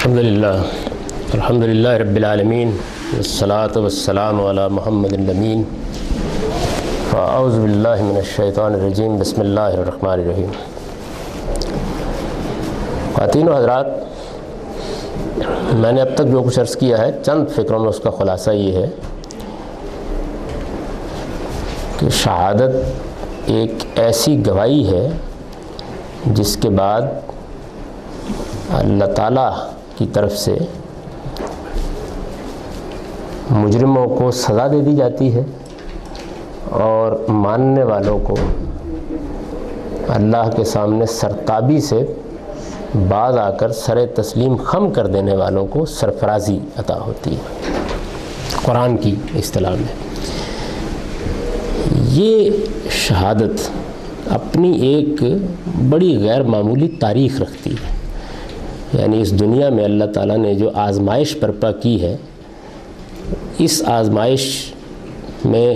الحمدللہ رب العالمین والصلاة والسلام علی محمد الامین اعوذ باللہ من الشیطان الرجیم بسم اللہ الرحمن الرحیم۔ خواتین و حضرات، میں نے اب تک جو کچھ عرض کیا ہے چند فکروں میں اس کا خلاصہ یہ ہے کہ شہادت ایک ایسی گواہی ہے جس کے بعد اللہ تعالیٰ کی طرف سے مجرموں کو سزا دے دی جاتی ہے اور ماننے والوں کو اللہ کے سامنے سرتابی سے باز آ کر سر تسلیم خم کر دینے والوں کو سرفرازی عطا ہوتی ہے قرآن کی اصطلاح میں۔ یہ شہادت اپنی ایک بڑی غیر معمولی تاریخ رکھتی ہے، یعنی اس دنیا میں اللہ تعالیٰ نے جو آزمائش برپا کی ہے، اس آزمائش میں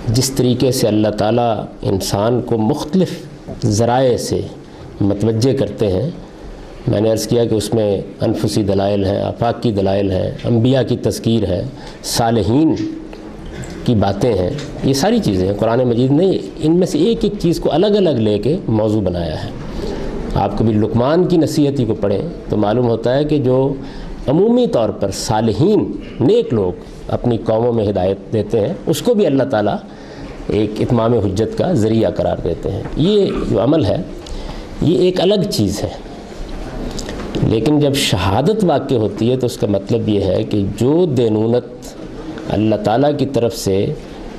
جس طریقے سے اللہ تعالیٰ انسان کو مختلف ذرائع سے متوجہ کرتے ہیں، میں نے عرض کیا کہ اس میں انفسی دلائل ہیں، آفاق کی دلائل ہیں، انبیاء کی تذکیر ہے، صالحین کی باتیں ہیں، یہ ساری چیزیں ہیں۔ قرآن مجید نے ان میں سے ایک ایک چیز کو الگ الگ لے کے موضوع بنایا ہے۔ آپ کبھی لقمان کی نصیحت کو پڑھیں تو معلوم ہوتا ہے کہ جو عمومی طور پر صالحین نیک لوگ اپنی قوموں میں ہدایت دیتے ہیں، اس کو بھی اللہ تعالیٰ ایک اتمام حجت کا ذریعہ قرار دیتے ہیں۔ یہ جو عمل ہے یہ ایک الگ چیز ہے، لیکن جب شہادت واقع ہوتی ہے تو اس کا مطلب یہ ہے کہ جو دینونت اللہ تعالیٰ کی طرف سے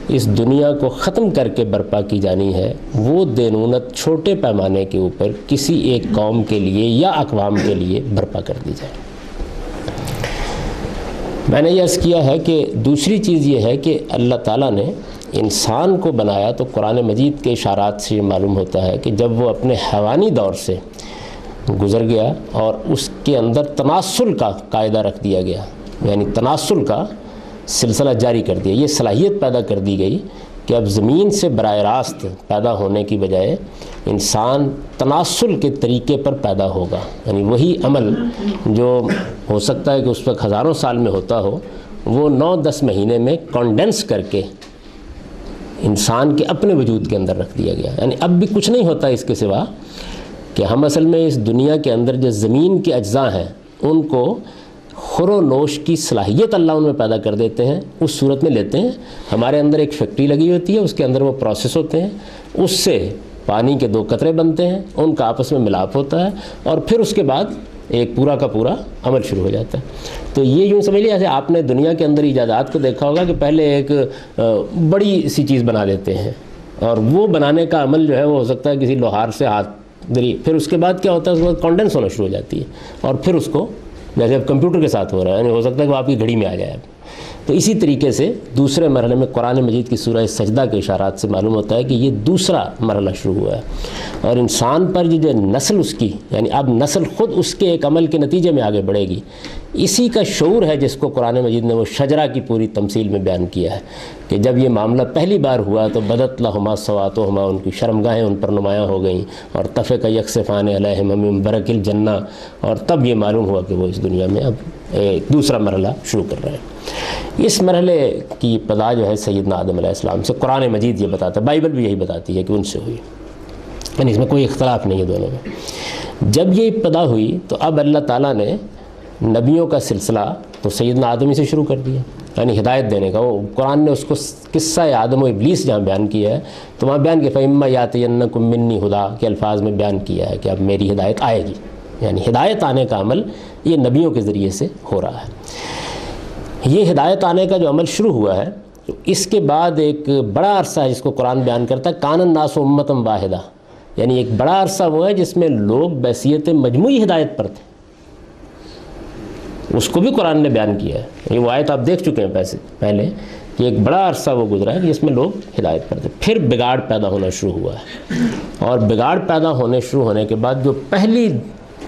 اس دنیا کو ختم کر کے برپا کی جانی ہے، وہ دینونت چھوٹے پیمانے کے اوپر کسی ایک قوم کے لیے یا اقوام کے لیے برپا کر دی جائے۔ میں نے یہ عرض کیا ہے کہ دوسری چیز یہ ہے کہ اللہ تعالیٰ نے انسان کو بنایا تو قرآن مجید کے اشارات سے یہ معلوم ہوتا ہے کہ جب وہ اپنے حیوانی دور سے گزر گیا اور اس کے اندر تناسل کا قاعدہ رکھ دیا گیا، یعنی تناسل کا سلسلہ جاری کر دیا، یہ صلاحیت پیدا کر دی گئی کہ اب زمین سے براہ راست پیدا ہونے کی بجائے انسان تناسل کے طریقے پر پیدا ہوگا، یعنی وہی عمل جو ہو سکتا ہے کہ اس وقت ہزاروں سال میں ہوتا ہو، وہ 9-10 مہینے میں کانڈنس کر کے انسان کے اپنے وجود کے اندر رکھ دیا گیا۔ یعنی اب بھی کچھ نہیں ہوتا اس کے سوا کہ ہم اصل میں اس دنیا کے اندر جو زمین کے اجزاء ہیں ان کو خور و نوش کی صلاحیت اللہ ان میں پیدا کر دیتے ہیں، اس صورت میں لیتے ہیں۔ ہمارے اندر ایک فیکٹری لگی ہوتی ہے، اس کے اندر وہ پروسیس ہوتے ہیں، اس سے پانی کے 2 قطرے بنتے ہیں، ان کا آپس میں ملاپ ہوتا ہے اور پھر اس کے بعد ایک پورا کا پورا عمل شروع ہو جاتا ہے۔ تو یہ یوں سمجھ لیے ایسے آپ نے دنیا کے اندر ایجادات کو دیکھا ہوگا کہ پہلے ایک بڑی سی چیز بنا دیتے ہیں اور وہ بنانے کا عمل جو ہے وہ ہو سکتا ہے کسی لوہار سے ہاتھ دری، پھر اس کے بعد کیا ہوتا ہے، اس کے بعد کانڈنس ہونا شروع ہو جاتی ہے اور پھر اس کو جیسے اب کمپیوٹر کے ساتھ ہو رہا ہے، یعنی ہو سکتا ہے کہ وہ آپ کی گھڑی میں آ جائے۔ تو اسی طریقے سے دوسرے مرحلے میں قرآن مجید کی سورہ سجدہ کے اشارات سے معلوم ہوتا ہے کہ یہ دوسرا مرحلہ شروع ہوا ہے اور انسان پر جو نسل اس کی، یعنی اب نسل خود اس کے ایک عمل کے نتیجے میں آگے بڑھے گی، اسی کا شعور ہے جس کو قرآن مجید نے وہ شجرہ کی پوری تمثیل میں بیان کیا ہے کہ جب یہ معاملہ پہلی بار ہوا تو بدت لہما سواتہما، ان کی شرمگاہیں ان پر نمایاں ہو گئیں اور طفق یکسفان علیہما من برق الجنہ، اور تب یہ معلوم ہوا کہ وہ اس دنیا میں اب ایک دوسرا مرحلہ شروع کر رہے ہیں۔ اس مرحلے کی ابتدا جو ہے سیدنا آدم علیہ السلام سے قرآن مجید یہ بتاتا ہے، بائبل بھی یہی بتاتی ہے کہ ان سے ہوئی، یعنی اس میں کوئی اختلاف نہیں ہے دونوں میں۔ جب یہ ابتدا ہوئی تو اب اللہ تعالیٰ نے نبیوں کا سلسلہ تو سیدنا آدم ہی سے شروع کر دیا، یعنی ہدایت دینے کا۔ وہ قرآن نے اس کو قصہ آدم و ابلیس جہاں بیان کیا ہے تو وہاں بیان کیا فَإِمَّا يَأْتِيَنَّكُم مِّنِّي هُدًى کے الفاظ میں بیان کیا ہے کہ اب میری ہدایت آئے گی، یعنی ہدایت آنے کا عمل یہ نبیوں کے ذریعے سے ہو رہا ہے۔ یہ ہدایت آنے کا جو عمل شروع ہوا ہے تو اس کے بعد ایک بڑا عرصہ ہے جس کو قرآن بیان کرتا ہے کان الناس امۃ واحدہ، یعنی ایک بڑا عرصہ وہ ہے جس میں لوگ بحیثیت مجموعی ہدایت پر تھے، اس کو بھی قرآن نے بیان کیا ہے۔ یہ وہ آیت آپ دیکھ چکے ہیں پہلے کہ ایک بڑا عرصہ وہ گزرا ہے جس میں لوگ ہدایت پر تھے، پھر بگاڑ پیدا ہونا شروع ہوا ہے اور بگاڑ پیدا ہونے شروع ہونے کے بعد جو پہلی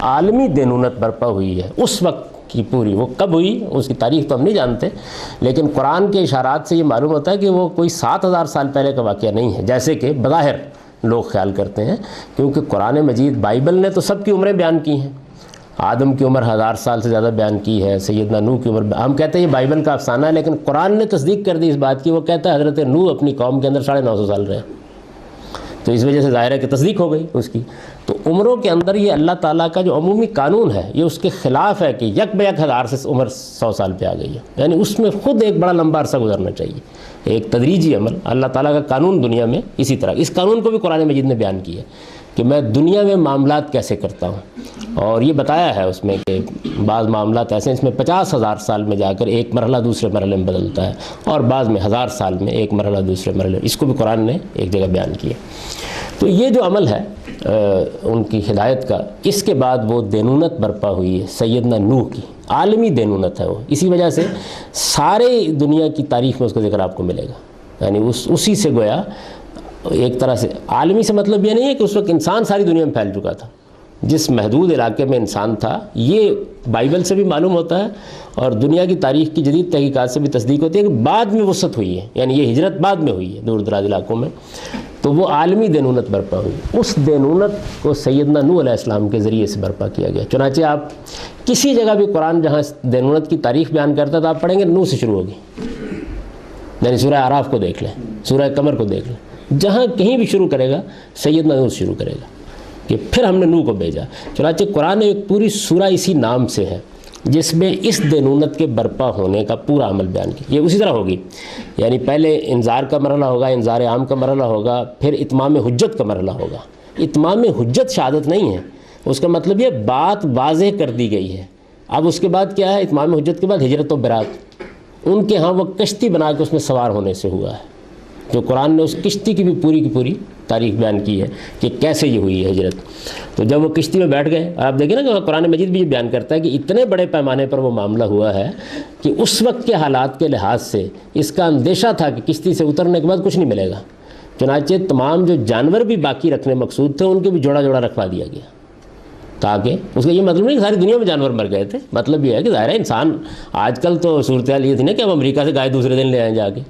عالمی دینونت برپا ہوئی ہے اس وقت کی پوری، وہ کب ہوئی اس کی تاریخ تو ہم نہیں جانتے، لیکن قرآن کے اشارات سے یہ معلوم ہوتا ہے کہ وہ کوئی 7000 سال پہلے کا واقعہ نہیں ہے جیسے کہ بظاہر لوگ خیال کرتے ہیں، کیونکہ قرآن مجید بائبل نے تو سب کی عمریں بیان کی ہیں آدم کی عمر 1000 سال سے زیادہ بیان کی ہے، سیدنا نوح کی عمر، ہم کہتے ہیں یہ بائبل کا افسانہ ہے، لیکن قرآن نے تصدیق کر دی اس بات کی، وہ کہتا ہے حضرت نوح اپنی قوم کے اندر 950 سال رہے، تو اس وجہ سے ظاہر ہے کہ تصدیق ہو گئی اس کی۔ تو عمروں کے اندر یہ اللہ تعالیٰ کا جو عمومی قانون ہے یہ اس کے خلاف ہے کہ یک بیک 1000 سے عمر 100 سال پہ آ گئی ہے، یعنی اس میں خود ایک بڑا لمبا عرصہ گزرنا چاہیے، ایک تدریجی عمل۔ اللہ تعالیٰ کا قانون دنیا میں اسی طرح، اس قانون کو بھی قرآن مجید نے بیان کیا ہے کہ میں دنیا میں معاملات کیسے کرتا ہوں، اور یہ بتایا ہے اس میں کہ بعض معاملات ایسے ہیں اس میں 50,000 سال میں جا کر ایک مرحلہ دوسرے مرحلے میں بدلتا ہے، اور بعض میں 1000 سال میں ایک مرحلہ دوسرے مرحلے میں، اس کو بھی قرآن نے ایک جگہ بیان کیا۔ تو یہ جو عمل ہے ان کی ہدایت کا، اس کے بعد وہ دینونت برپا ہوئی ہے سیدنا نوح کی، عالمی دینونت ہے وہ، اسی وجہ سے سارے دنیا کی تاریخ میں اس کا ذکر آپ کو ملے گا، یعنی اسی سے گویا ایک طرح سے عالمی سے مطلب یہ نہیں ہے کہ اس وقت انسان ساری دنیا میں پھیل چکا تھا، جس محدود علاقے میں انسان تھا یہ بائبل سے بھی معلوم ہوتا ہے، اور دنیا کی تاریخ کی جدید تحقیقات سے بھی تصدیق ہوتی ہے کہ بعد میں وسعت ہوئی ہے، یعنی یہ ہجرت بعد میں ہوئی ہے دور دراز علاقوں میں، تو وہ عالمی دینونت برپا ہوئی۔ اس دینونت کو سیدنا نوح علیہ السلام کے ذریعے سے برپا کیا گیا۔ چنانچہ آپ کسی جگہ بھی قرآن جہاں دینونت کی تاریخ بیان کرتا ہے تو آپ پڑھیں گے نوح سے شروع ہوگی، یعنی سورہ اعراف کو دیکھ لیں، سورہ قمر کو دیکھ لیں، جہاں کہیں بھی شروع کرے گا سیدنا نوح سے شروع کرے گا کہ پھر ہم نے نوح کو بھیجا۔ چنانچہ قرآن ایک پوری سورہ اسی نام سے ہے جس میں اس دینونت کے برپا ہونے کا پورا عمل بیان کیا۔ یہ اسی طرح ہوگی، یعنی پہلے انذار کا مرحلہ ہوگا، انذار عام کا مرحلہ ہوگا، پھر اتمام حجت کا مرحلہ ہوگا۔ اتمام حجت شہادت نہیں ہے، اس کا مطلب یہ بات واضح کر دی گئی ہے۔ اب اس کے بعد کیا ہے؟ اتمام حجت کے بعد ہجرت و برات، ان کے ہاں وہ کشتی بنا کے اس میں سوار ہونے سے ہوا ہے، جو قرآن نے اس کشتی کی بھی پوری تاریخ بیان کی ہے کہ کیسے یہ ہوئی ہے ہجرت۔ تو جب وہ کشتی میں بیٹھ گئے، آپ دیکھیں نا کہ قرآن مجید بھی یہ بیان کرتا ہے کہ اتنے بڑے پیمانے پر وہ معاملہ ہوا ہے کہ اس وقت کے حالات کے لحاظ سے اس کا اندیشہ تھا کہ کشتی سے اترنے کے بعد کچھ نہیں ملے گا، چنانچہ تمام جو جانور بھی باقی رکھنے مقصود تھے ان کے بھی جوڑا رکھوا دیا گیا، تاکہ اس کا یہ مطلب نہیں کہ ساری دنیا میں جانور مر گئے تھے، مطلب یہ ہے کہ ظاہر ہے انسان، آج کل تو صورتحال یہ تھی نا کہ ہم امریکہ سے گائے دوسرے دن لے آئیں جا کے،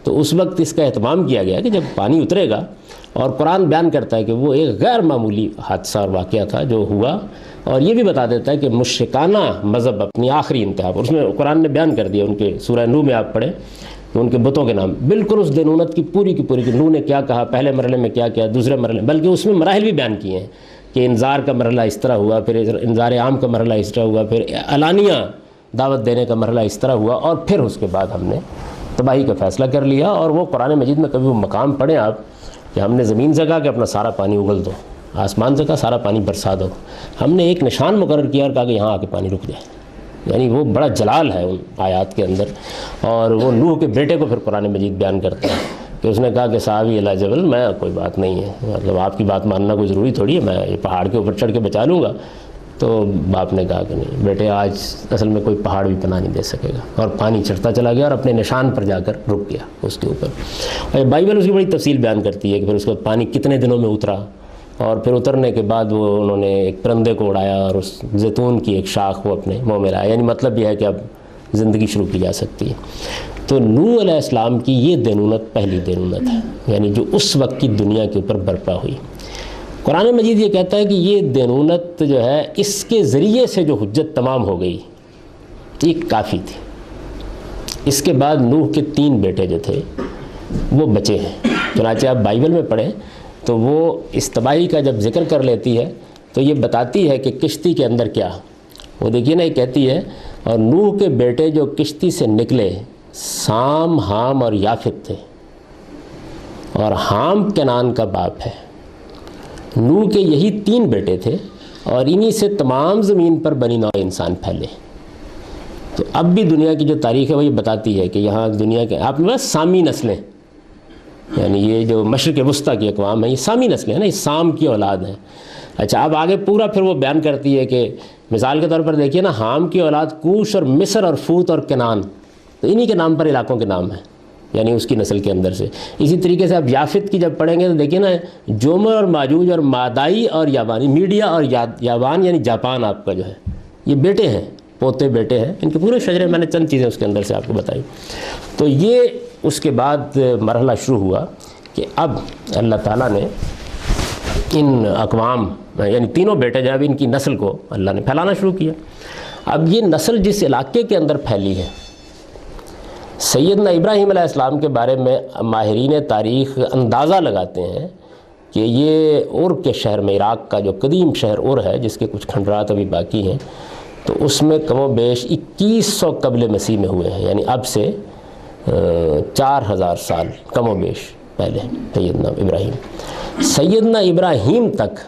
تو اس وقت اس کا اہتمام کیا گیا کہ جب پانی اترے گا، اور قرآن بیان کرتا ہے کہ وہ ایک غیر معمولی حادثہ اور واقعہ تھا جو ہوا، اور یہ بھی بتا دیتا ہے کہ مشرکانہ مذہب اپنی آخری انتہا پر، اس میں قرآن نے بیان کر دیا، ان کے سورہ نوح میں آپ پڑھیں کہ ان کے بتوں کے نام بالکل اس دینونت کی پوری کہ نوح نے کیا کہا، پہلے مرحلے میں کیا کیا، دوسرے مرحلے، بلکہ اس میں مراحل بھی بیان کیے ہیں کہ انذار کا مرحلہ اس طرح ہوا، پھر انذار عام کا مرحلہ اس طرح ہوا، پھر اعلانیہ دعوت دینے کا مرحلہ اس طرح ہوا، اور پھر اس کے بعد ہم نے تباہی کا فیصلہ کر لیا۔ اور وہ قرآن مجید میں کبھی وہ مقام پڑھیں آپ کہ ہم نے زمین سے کہا کہ اپنا سارا پانی اگل دو، آسمان سے کہا سارا پانی برسا دو، ہم نے ایک نشان مقرر کیا اور کہا کہ یہاں آ کے پانی رک جائے، یعنی وہ بڑا جلال ہے ان آیات کے اندر۔ اور وہ نوح کے بیٹے کو پھر قرآن مجید بیان کرتا ہے کہ اس نے کہا کہ صحابی الی جبل، میں کوئی بات نہیں ہے، مطلب آپ کی بات ماننا کوئی ضروری تھوڑی ہے، میں یہ پہاڑ کے اوپر چڑھ کے بچا لوں گا۔ تو باپ نے کہا کہ نہیں بیٹے، آج اصل میں کوئی پہاڑ بھی پناہ نہیں دے سکے گا، اور پانی چڑھتا چلا گیا اور اپنے نشان پر جا کر رک گیا اس کے اوپر۔ اور بائبل اس کی بڑی تفصیل بیان کرتی ہے کہ پھر اس کے بعد پانی کتنے دنوں میں اترا، اور پھر اترنے کے بعد وہ انہوں نے ایک پرندے کو اڑایا اور اس زیتون کی ایک شاخ وہ اپنے منہ میں لایا، یعنی مطلب یہ ہے کہ اب زندگی شروع کی جا سکتی ہے۔ تو نوح علیہ السلام کی یہ دینونت پہلی دینونت ہے، یعنی جو اس وقت کی دنیا کے اوپر برپا ہوئی۔ قرآن مجید یہ کہتا ہے کہ یہ دینونت جو ہے اس کے ذریعے سے جو حجت تمام ہو گئی یہ کافی تھی۔ اس کے بعد نوح کے 3 بیٹے جو تھے وہ بچے ہیں، چنانچہ آپ بائبل میں پڑھیں تو وہ اس تباہی کا جب ذکر کر لیتی ہے تو یہ بتاتی ہے کہ کشتی کے اندر کیا، وہ دیکھیے نا، یہ کہتی ہے اور نوح کے بیٹے جو کشتی سے نکلے سام، حام اور یافت تھے، اور حام کنعان کا باپ ہے۔ نوح کے یہی 3 بیٹے تھے، اور انہی سے تمام زمین پر بنی نوع انسان پھیلے۔ تو اب بھی دنیا کی جو تاریخ ہے وہ یہ بتاتی ہے کہ یہاں دنیا کے آپ میں سامی نسلیں، یعنی یہ جو مشرق وسطیٰ کی اقوام ہیں یہ سامی نسلیں ہیں نا، یہ سام کی اولاد ہیں۔ اچھا اب آگے پورا پھر وہ بیان کرتی ہے کہ مثال کے طور پر دیکھیے نا، حام کی اولاد کوش اور مصر اور فوت اور کنعان، تو انہی کے نام پر علاقوں کے نام ہیں، یعنی اس کی نسل کے اندر سے۔ اسی طریقے سے اب یافت کی جب پڑھیں گے تو دیکھیں نا، جومر اور ماجوج اور مادائی اور یابانی، میڈیا اور یابان یعنی جاپان آپ کا جو ہے، یہ بیٹے ہیں، پوتے بیٹے ہیں، ان کے پورے شجرے، میں نے چند چیزیں اس کے اندر سے آپ کو بتائی۔ تو یہ اس کے بعد مرحلہ شروع ہوا کہ اب اللہ تعالیٰ نے ان اقوام یعنی تینوں بیٹے جو اب ان کی نسل کو اللہ نے پھیلانا شروع کیا۔ اب یہ نسل جس علاقے کے اندر پھیلی ہے، سیدنا ابراہیم علیہ السلام کے بارے میں ماہرین تاریخ اندازہ لگاتے ہیں کہ یہ اور کے شہر میں، عراق کا جو قدیم شہر اور ہے جس کے کچھ کھنڈرات ابھی باقی ہیں، تو اس میں کم و بیش 2100 قبل مسیح میں ہوئے ہیں، یعنی اب سے 4000 سال کم و بیش پہلے سیدنا ابراہیم۔ سیدنا ابراہیم تک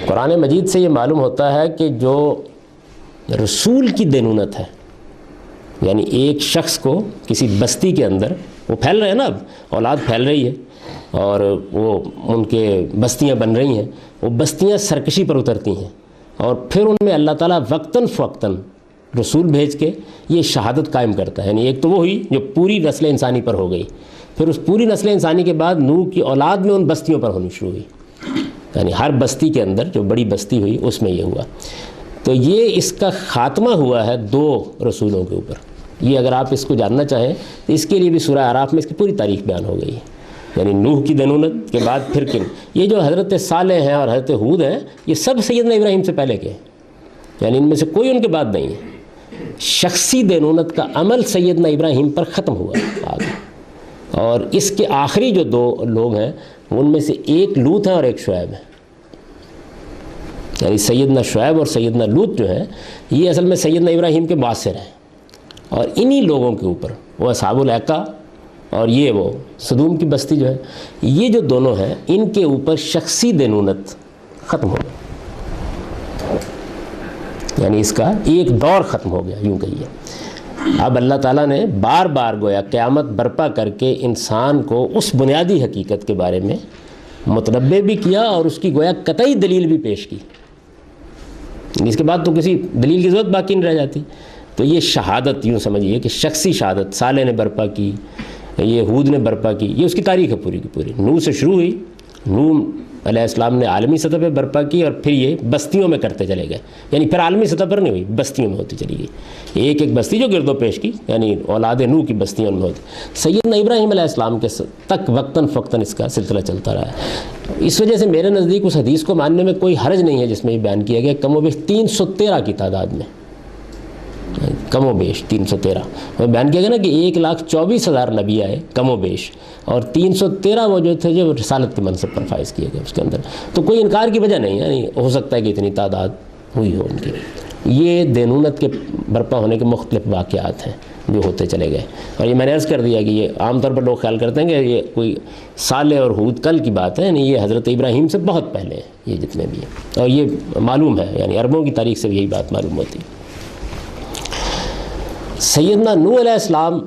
قرآن مجید سے یہ معلوم ہوتا ہے کہ جو رسول کی دینونت ہے، یعنی ایک شخص کو کسی بستی کے اندر، وہ پھیل رہے ہیں نا، اب اولاد پھیل رہی ہے اور وہ ان کے بستیاں بن رہی ہیں، وہ بستیاں سرکشی پر اترتی ہیں، اور پھر ان میں اللہ تعالیٰ وقتاً فوقتاً رسول بھیج کے یہ شہادت قائم کرتا ہے۔ یعنی ایک تو وہ ہوئی جو پوری نسل انسانی پر ہو گئی، پھر اس پوری نسل انسانی کے بعد نوح کی اولاد میں ان بستیوں پر ہونی شروع ہوئی، یعنی ہر بستی کے اندر جو بڑی بستی ہوئی اس میں یہ ہوا۔ تو یہ اس کا خاتمہ ہوا ہے 2 رسولوں کے اوپر۔ یہ اگر آپ اس کو جاننا چاہیں تو اس کے لیے بھی سورہ اعراف میں اس کی پوری تاریخ بیان ہو گئی ہے، یعنی نوح کی دینونت کے بعد پھر کن، یہ جو حضرت صالح ہیں اور حضرت ہود ہیں یہ سب سیدنا ابراہیم سے پہلے کے ہیں، یعنی ان میں سے کوئی ان کے بعد نہیں ہے۔ شخصی دینونت کا عمل سیدنا ابراہیم پر ختم ہوا آگے، اور اس کے آخری جو 2 لوگ ہیں ان میں سے ایک لوط ہے اور ایک شعیب ہے، یعنی سیدنا شعیب اور سیدنا لوط جو ہیں یہ اصل میں سیدنا ابراہیم کے معاصر ہیں، اور انہی لوگوں کے اوپر وہ اصحاب الایکہ اور یہ وہ سدوم کی بستی جو ہے، یہ جو دونوں ہیں ان کے اوپر شخصی دینونت ختم ہو گئی، یعنی اس کا ایک دور ختم ہو گیا یوں کہیے۔ اب اللہ تعالیٰ نے بار بار گویا قیامت برپا کر کے انسان کو اس بنیادی حقیقت کے بارے میں متنبع بھی کیا اور اس کی گویا قطعی دلیل بھی پیش کی، اس کے بعد تو کسی دلیل کی ضرورت باقی نہیں رہ جاتی۔ تو یہ شہادت یوں سمجھیے کہ شخصی شہادت صالح نے برپا کی، یہ ہود نے برپا کی، یہ اس کی تاریخ ہے پوری کی پوری۔ نوح سے شروع ہوئی، نوح علیہ السلام نے عالمی سطح پہ برپا کی اور پھر یہ بستیوں میں کرتے چلے گئے، یعنی پھر عالمی سطح پر نہیں ہوئی، بستیوں میں ہوتی چلی گئی، ایک ایک بستی جو گرد و پیش کی، یعنی اولاد نوح کی بستیوں میں ہوتی۔ سیدنا ابراہیم علیہ السلام کے تک وقتاً فوقتاً اس کا سلسلہ چلتا رہا ہے۔ اس وجہ سے میرے نزدیک اس حدیث کو ماننے میں کوئی حرج نہیں ہے جس میں یہ بیان کیا گیا کم و بیش 313 کی تعداد میں، کم و بیش 313 میں بیان کیا گیا نا کہ 1,24,000 نبی آئے کم و بیش، اور 313 وہ جو تھے جو رسالت کے منصب پر فائز کیے گئے اس کے اندر، تو کوئی انکار کی وجہ نہیں، یعنی ہو سکتا ہے کہ اتنی تعداد ہوئی ہو ان کی۔ یہ دینونت کے برپا ہونے کے مختلف واقعات ہیں جو ہوتے چلے گئے، اور یہ میں نے عرض کر دیا کہ یہ عام طور پر لوگ خیال کرتے ہیں کہ یہ کوئی صالح اور ہود کل کی بات ہے، یعنی یہ حضرت ابراہیم سے بہت پہلے ہیں یہ جتنے بھی ہیں، اور یہ معلوم ہے، یعنی عربوں کی تاریخ سے بھی یہی بات معلوم ہوتی ہے۔ سیدنا نوح علیہ السلام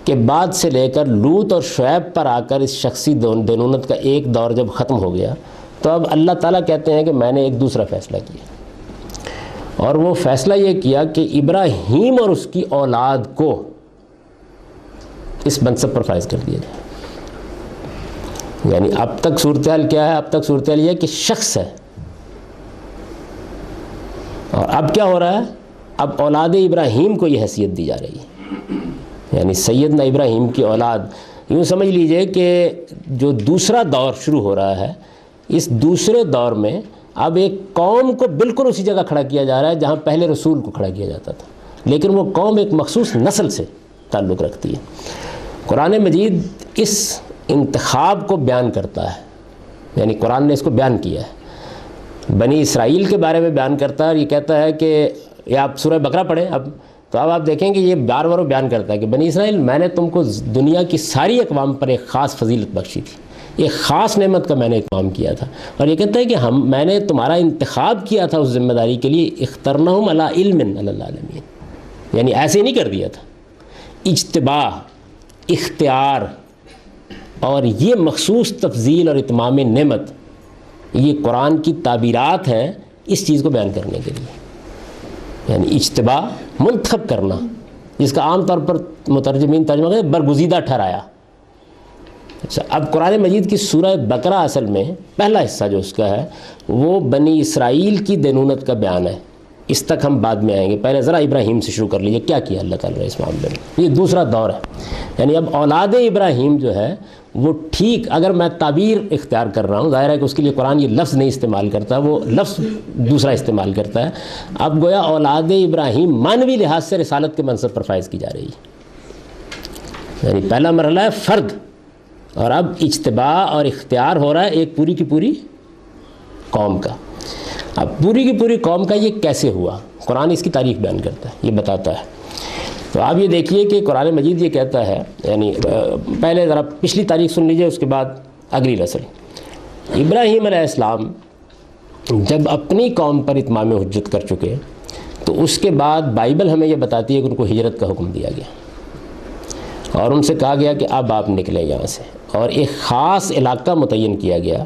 کے بعد سے لے کر لوط اور شعیب پر آ کر اس شخصی دینونت کا ایک دور جب ختم ہو گیا تو اب اللہ تعالیٰ کہتے ہیں کہ میں نے ایک دوسرا فیصلہ کیا، اور وہ فیصلہ یہ کیا کہ ابراہیم اور اس کی اولاد کو اس منصب پر فائز کر دیا جائے۔ یعنی اب تک صورتحال کیا ہے؟ اب تک صورتحال یہ ہے کہ شخص ہے، اور اب کیا ہو رہا ہے؟ اب اولاد ابراہیم کو یہ حیثیت دی جا رہی ہے، یعنی سیدنا ابراہیم کی اولاد، یوں سمجھ لیجئے کہ جو دوسرا دور شروع ہو رہا ہے، اس دوسرے دور میں اب ایک قوم کو بالکل اسی جگہ کھڑا کیا جا رہا ہے جہاں پہلے رسول کو کھڑا کیا جاتا تھا، لیکن وہ قوم ایک مخصوص نسل سے تعلق رکھتی ہے۔ قرآن مجید اس انتخاب کو بیان کرتا ہے، یعنی قرآن نے اس کو بیان کیا ہے، بنی اسرائیل کے بارے میں بیان کرتا ہے، اور یہ کہتا ہے کہ یہ آپ سورہ بقرہ پڑھیں اب تو اب آپ دیکھیں کہ یہ بار بار بیان کرتا ہے کہ بنی اسرائیل میں نے تم کو دنیا کی ساری اقوام پر ایک خاص فضیلت بخشی تھی، ایک خاص نعمت کا میں نے اہتمام کیا تھا، اور یہ کہتا ہے کہ میں نے تمہارا انتخاب کیا تھا اس ذمہ داری کے لیے، اخترناہم علی علم علی العالمین، یعنی ایسے نہیں کر دیا تھا، اجتباء، اختیار، اور یہ مخصوص تفضیل اور اتمام نعمت، یہ قرآن کی تعبیرات ہیں اس چیز کو بیان کرنے کے لیے، یعنی اجتباء، منتخب کرنا، جس کا عام طور پر مترجمین ترجمہ کرتے ہیں برگزیدہ ٹھہرایا۔ اچھا، اب قرآن مجید کی سورہ بقرہ اصل میں پہلا حصہ جو اس کا ہے وہ بنی اسرائیل کی دینونت کا بیان ہے، اس تک ہم بعد میں آئیں گے، پہلے ذرا ابراہیم سے شروع کر لیجیے کیا کیا اللہ تعالیٰ نے اس معاملے میں۔ یہ دوسرا دور ہے، یعنی اب اولاد ابراہیم جو ہے وہ ٹھیک اگر میں تعبیر اختیار کر رہا ہوں، ظاہر ہے کہ اس کے لیے قرآن یہ لفظ نہیں استعمال کرتا، وہ لفظ دوسرا استعمال کرتا ہے. اب گویا اولاد ابراہیم معنوی لحاظ سے رسالت کے منصب پر فائز کی جا رہی ہے. یعنی پہلا مرحلہ ہے فرد، اور اب اجتباء اور اختیار ہو رہا ہے ایک پوری کی پوری قوم کا. اب پوری کی پوری قوم کا یہ کیسے ہوا؟ قرآن اس کی تاریخ بیان کرتا ہے، یہ بتاتا ہے. تو آپ یہ دیکھیے کہ قرآن مجید یہ کہتا ہے، یعنی پہلے ذرا پچھلی تاریخ سن لیجئے، اس کے بعد اگلی نسل. ابراہیم علیہ السلام جب اپنی قوم پر اتمام حجت کر چکے تو اس کے بعد بائبل ہمیں یہ بتاتی ہے کہ ان کو ہجرت کا حکم دیا گیا اور ان سے کہا گیا کہ اب آپ نکلیں یہاں سے، اور ایک خاص علاقہ متعین کیا گیا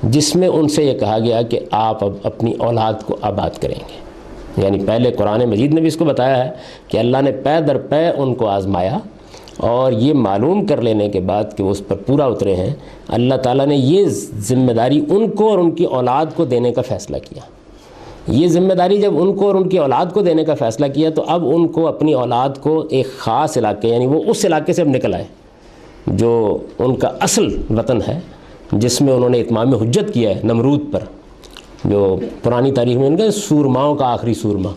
جس میں ان سے یہ کہا گیا کہ آپ اب اپنی اولاد کو آباد کریں گے. یعنی پہلے قرآن مجید نے بھی اس کو بتایا ہے کہ اللہ نے پے در پے ان کو آزمایا، اور یہ معلوم کر لینے کے بعد کہ وہ اس پر پورا اترے ہیں، اللہ تعالیٰ نے یہ ذمہ داری ان کو اور ان کی اولاد کو دینے کا فیصلہ کیا. یہ ذمہ داری جب ان کو اور ان کی اولاد کو دینے کا فیصلہ کیا تو اب ان کو اپنی اولاد کو ایک خاص علاقے، یعنی وہ اس علاقے سے اب نکل آئے جو ان کا اصل وطن ہے، جس میں انہوں نے اتمام حجت کیا ہے نمرود پر، جو پرانی تاریخ میں ان کا سورماؤں کا آخری سورما.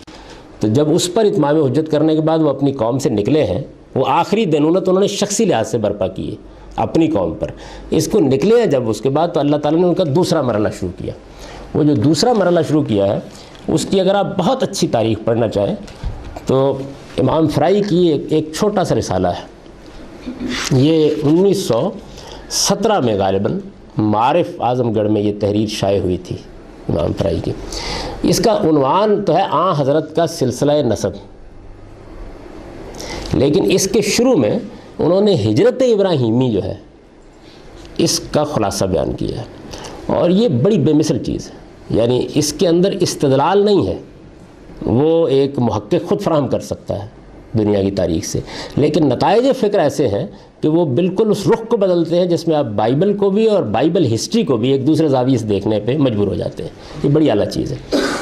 تو جب اس پر اتمام حجت کرنے کے بعد وہ اپنی قوم سے نکلے ہیں، وہ آخری دنونت انہوں نے شخصی لحاظ سے برپا کی ہے اپنی قوم پر. اس کو نکلے ہیں جب، اس کے بعد تو اللہ تعالیٰ نے ان کا دوسرا مرحلہ شروع کیا. وہ جو دوسرا مرحلہ شروع کیا ہے اس کی اگر آپ بہت اچھی تاریخ پڑھنا چاہیں تو امام فرائی کی ایک چھوٹا سا رسالہ ہے. یہ 1917 میں غالباً معارف اعظم گڑھ میں یہ تحریر شائع ہوئی تھی امام فرائی کی. اس کا عنوان تو ہے آن حضرت کا سلسلہ نسب، لیکن اس کے شروع میں انہوں نے ہجرت ابراہیمی جو ہے اس کا خلاصہ بیان کیا ہے، اور یہ بڑی بے مثل چیز ہے. یعنی اس کے اندر استدلال نہیں ہے، وہ ایک محقق خود فراہم کر سکتا ہے دنیا کی تاریخ سے، لیکن نتائج فکر ایسے ہیں کہ وہ بالکل اس رخ کو بدلتے ہیں جس میں آپ بائبل کو بھی اور بائبل ہسٹری کو بھی ایک دوسرے زاویے سے دیکھنے پہ مجبور ہو جاتے ہیں. یہ بڑی اعلیٰ چیز ہے.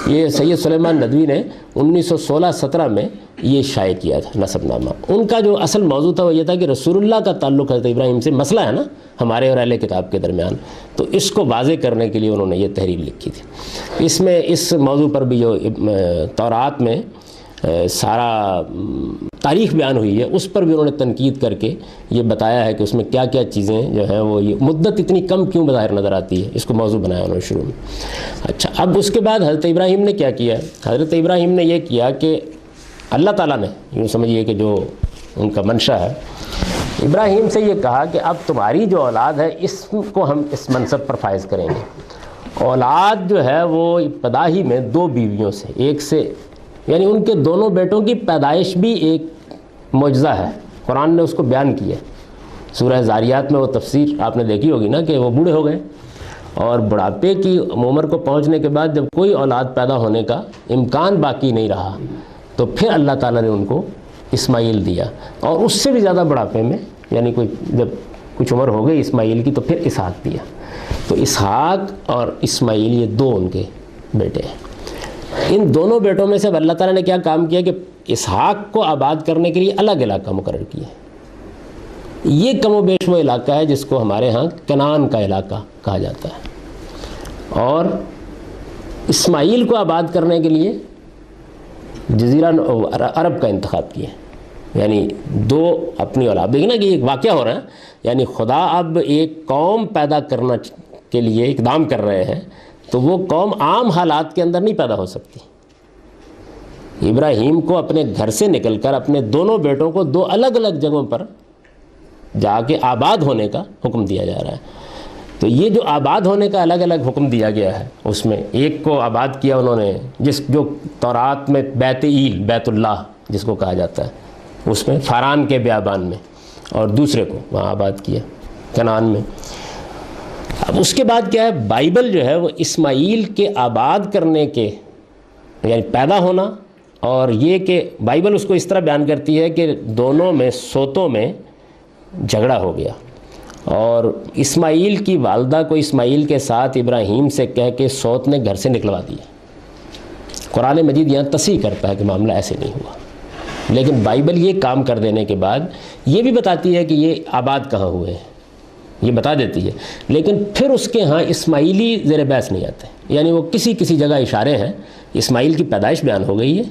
یہ سید سلیمان ندوی نے 1916-17 میں یہ شائع کیا تھا نسب نامہ. ان کا جو اصل موضوع تھا وہ یہ تھا کہ رسول اللہ کا تعلق حضرت ابراہیم سے مسئلہ ہے نا ہمارے اور اہل کتاب کے درمیان، تو اس کو واضح کرنے کے لیے انہوں نے یہ تحریر لکھی تھی. اس میں اس موضوع پر بھی جو تورات میں سارا تاریخ بیان ہوئی ہے اس پر بھی انہوں نے تنقید کر کے یہ بتایا ہے کہ اس میں کیا کیا چیزیں جو ہیں وہ یہ مدت اتنی کم کیوں بظاہر نظر آتی ہے، اس کو موضوع بنایا انہوں نے شروع میں. اچھا، اب اس کے بعد حضرت ابراہیم نے کیا کیا؟ حضرت ابراہیم نے یہ کیا کہ اللہ تعالیٰ نے یوں سمجھیے کہ جو ان کا منشا ہے، ابراہیم سے یہ کہا کہ اب تمہاری جو اولاد ہے اس کو ہم اس منصب پر فائز کریں گے. اولاد جو ہے وہ ابتدا ہی میں 2 بیویوں سے، ایک سے، یعنی ان کے دونوں بیٹوں کی پیدائش بھی ایک معجزہ ہے. قرآن نے اس کو بیان کیا. سورہ زاریات میں وہ تفسیر آپ نے دیکھی ہوگی نا کہ وہ بوڑھے ہو گئے اور بڑھاپے کی عمر کو پہنچنے کے بعد جب کوئی اولاد پیدا ہونے کا امکان باقی نہیں رہا تو پھر اللہ تعالیٰ نے ان کو اسماعیل دیا، اور اس سے بھی زیادہ بڑھاپے میں، یعنی کوئی جب کچھ عمر ہو گئی اسماعیل کی، تو پھر اسحاق دیا. تو اسحاق اور اسماعیل یہ 2 ان کے بیٹے ہیں. ان دونوں بیٹوں میں سے اب اللہ تعالیٰ نے کیا کام کیا کہ اسحاق کو آباد کرنے کے لیے الگ علاقہ مقرر کیا. یہ کم و بیش وہ علاقہ ہے جس کو ہمارے ہاں کنعان کا علاقہ کہا جاتا ہے، اور اسماعیل کو آباد کرنے کے لیے جزیرہ عرب کا انتخاب کیا. یعنی 2 اپنی اولاد. دیکھیں نا کہ ایک واقعہ ہو رہا ہے، یعنی خدا اب ایک قوم پیدا کرنا کے لیے اقدام کر رہے ہیں، تو وہ قوم عام حالات کے اندر نہیں پیدا ہو سکتی. ابراہیم کو اپنے گھر سے نکل کر اپنے دونوں بیٹوں کو 2 الگ الگ جگہوں پر جا کے آباد ہونے کا حکم دیا جا رہا ہے. تو یہ جو آباد ہونے کا الگ الگ حکم دیا گیا ہے، اس میں ایک کو آباد کیا انہوں نے جو تورات میں بیت ایل، بیت اللہ جس کو کہا جاتا ہے، اس میں فاران کے بیابان میں، اور دوسرے کو وہاں آباد کیا کنعان میں. اب اس کے بعد کیا ہے، بائبل جو ہے وہ اسماعیل کے آباد کرنے کے، یعنی پیدا ہونا، اور یہ کہ بائبل اس کو اس طرح بیان کرتی ہے کہ دونوں میں سوتوں میں جھگڑا ہو گیا، اور اسماعیل کی والدہ کو اسماعیل کے ساتھ ابراہیم سے کہہ کے سوت نے گھر سے نکلوا دیا. قرآن مجید یہاں تصحیح کرتا ہے کہ معاملہ ایسے نہیں ہوا، لیکن بائبل یہ کام کر دینے کے بعد یہ بھی بتاتی ہے کہ یہ آباد کہاں ہوئے ہیں. یہ بتا دیتی ہے، لیکن پھر اس کے ہاں اسماعیلی زیر بحث نہیں آتے، یعنی وہ کسی جگہ اشارے ہیں، اسماعیل کی پیدائش بیان ہو گئی ہے،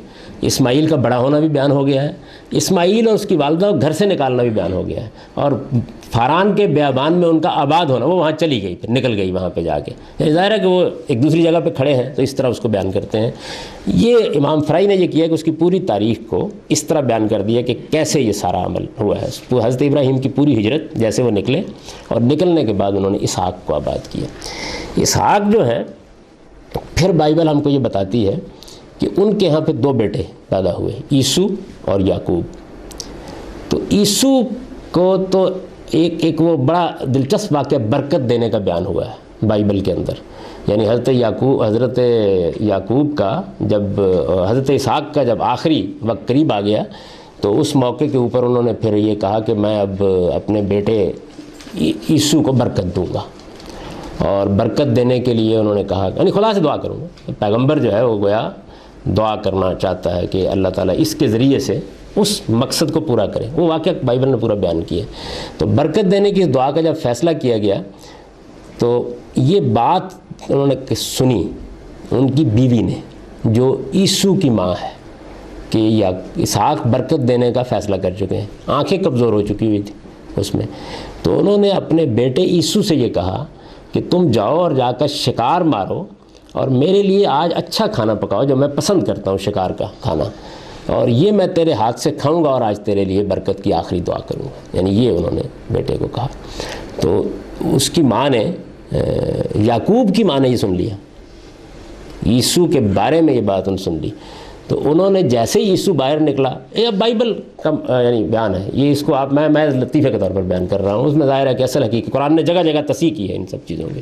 اسماعیل کا بڑا ہونا بھی بیان ہو گیا ہے، اسماعیل اور اس کی والدہ کو گھر سے نکالنا بھی بیان ہو گیا ہے، اور فاران کے بیابان میں ان کا آباد ہونا، وہ وہاں چلی گئی، پھر نکل گئی وہاں پہ جا کے، یعنی ظاہر ہے کہ وہ ایک دوسری جگہ پہ کھڑے ہیں تو اس طرح اس کو بیان کرتے ہیں۔ یہ امام فرائی نے یہ کیا کہ اس کی پوری تاریخ کو اس طرح بیان کر دیا کہ کیسے یہ سارا عمل ہوا ہے۔ حضرت ابراہیم کی پوری ہجرت، جیسے وہ نکلے اور نکلنے کے بعد انہوں نے اسحاق کو آباد کیا۔ اسحاق جو ہے، پھر بائبل ہم کو یہ بتاتی ہے کہ ان کے ہاں پہ 2 بیٹے پیدا ہوئے، عیسو اور یعقوب۔ تو عیسو کو تو ایک وہ بڑا دلچسپ واقعہ برکت دینے کا بیان ہوا ہے بائبل کے اندر، یعنی حضرت یعقوب کا جب حضرت اسحاق کا جب آخری وقت قریب آ گیا تو اس موقع کے اوپر انہوں نے پھر یہ کہا کہ میں اب اپنے بیٹے عیسو کو برکت دوں گا، اور برکت دینے کے لیے انہوں نے کہا، یعنی خدا سے دعا کروں گا۔ پیغمبر جو ہے وہ گویا دعا کرنا چاہتا ہے کہ اللہ تعالیٰ اس کے ذریعے سے اس مقصد کو پورا کرے، وہ واقعہ بائبل نے پورا بیان کیا۔ تو برکت دینے کی اس دعا کا جب فیصلہ کیا گیا تو یہ بات انہوں نے سنی ان کی بیوی نے، جو عیسو کی ماں ہے، کہ یا اسحاق برکت دینے کا فیصلہ کر چکے ہیں، آنکھیں کمزور ہو چکی ہوئی تھی اس میں۔ تو انہوں نے اپنے بیٹے عیسو سے یہ کہا کہ تم جاؤ اور جا کر شکار مارو اور میرے لیے آج اچھا کھانا پکاؤ جو میں پسند کرتا ہوں، شکار کا کھانا، اور یہ میں تیرے ہاتھ سے کھاؤں گا اور آج تیرے لیے برکت کی آخری دعا کروں گا۔ یعنی یہ انہوں نے بیٹے کو کہا۔ تو اس کی ماں نے، یعقوب کی ماں نے یہ سن لیا، عیسو کے بارے میں یہ بات انہوں نے سن لی۔ تو انہوں نے جیسے ہی عیسو باہر نکلا، یہ بائبل کا یعنی بیان ہے، یہ اس کو آپ میں لطیفے کے طور پر بیان کر رہا ہوں، اس میں ظاہر ہے کہ اصل حقیقی قرآن نے جگہ جگہ تصحیح کی ہے ان سب چیزوں کی۔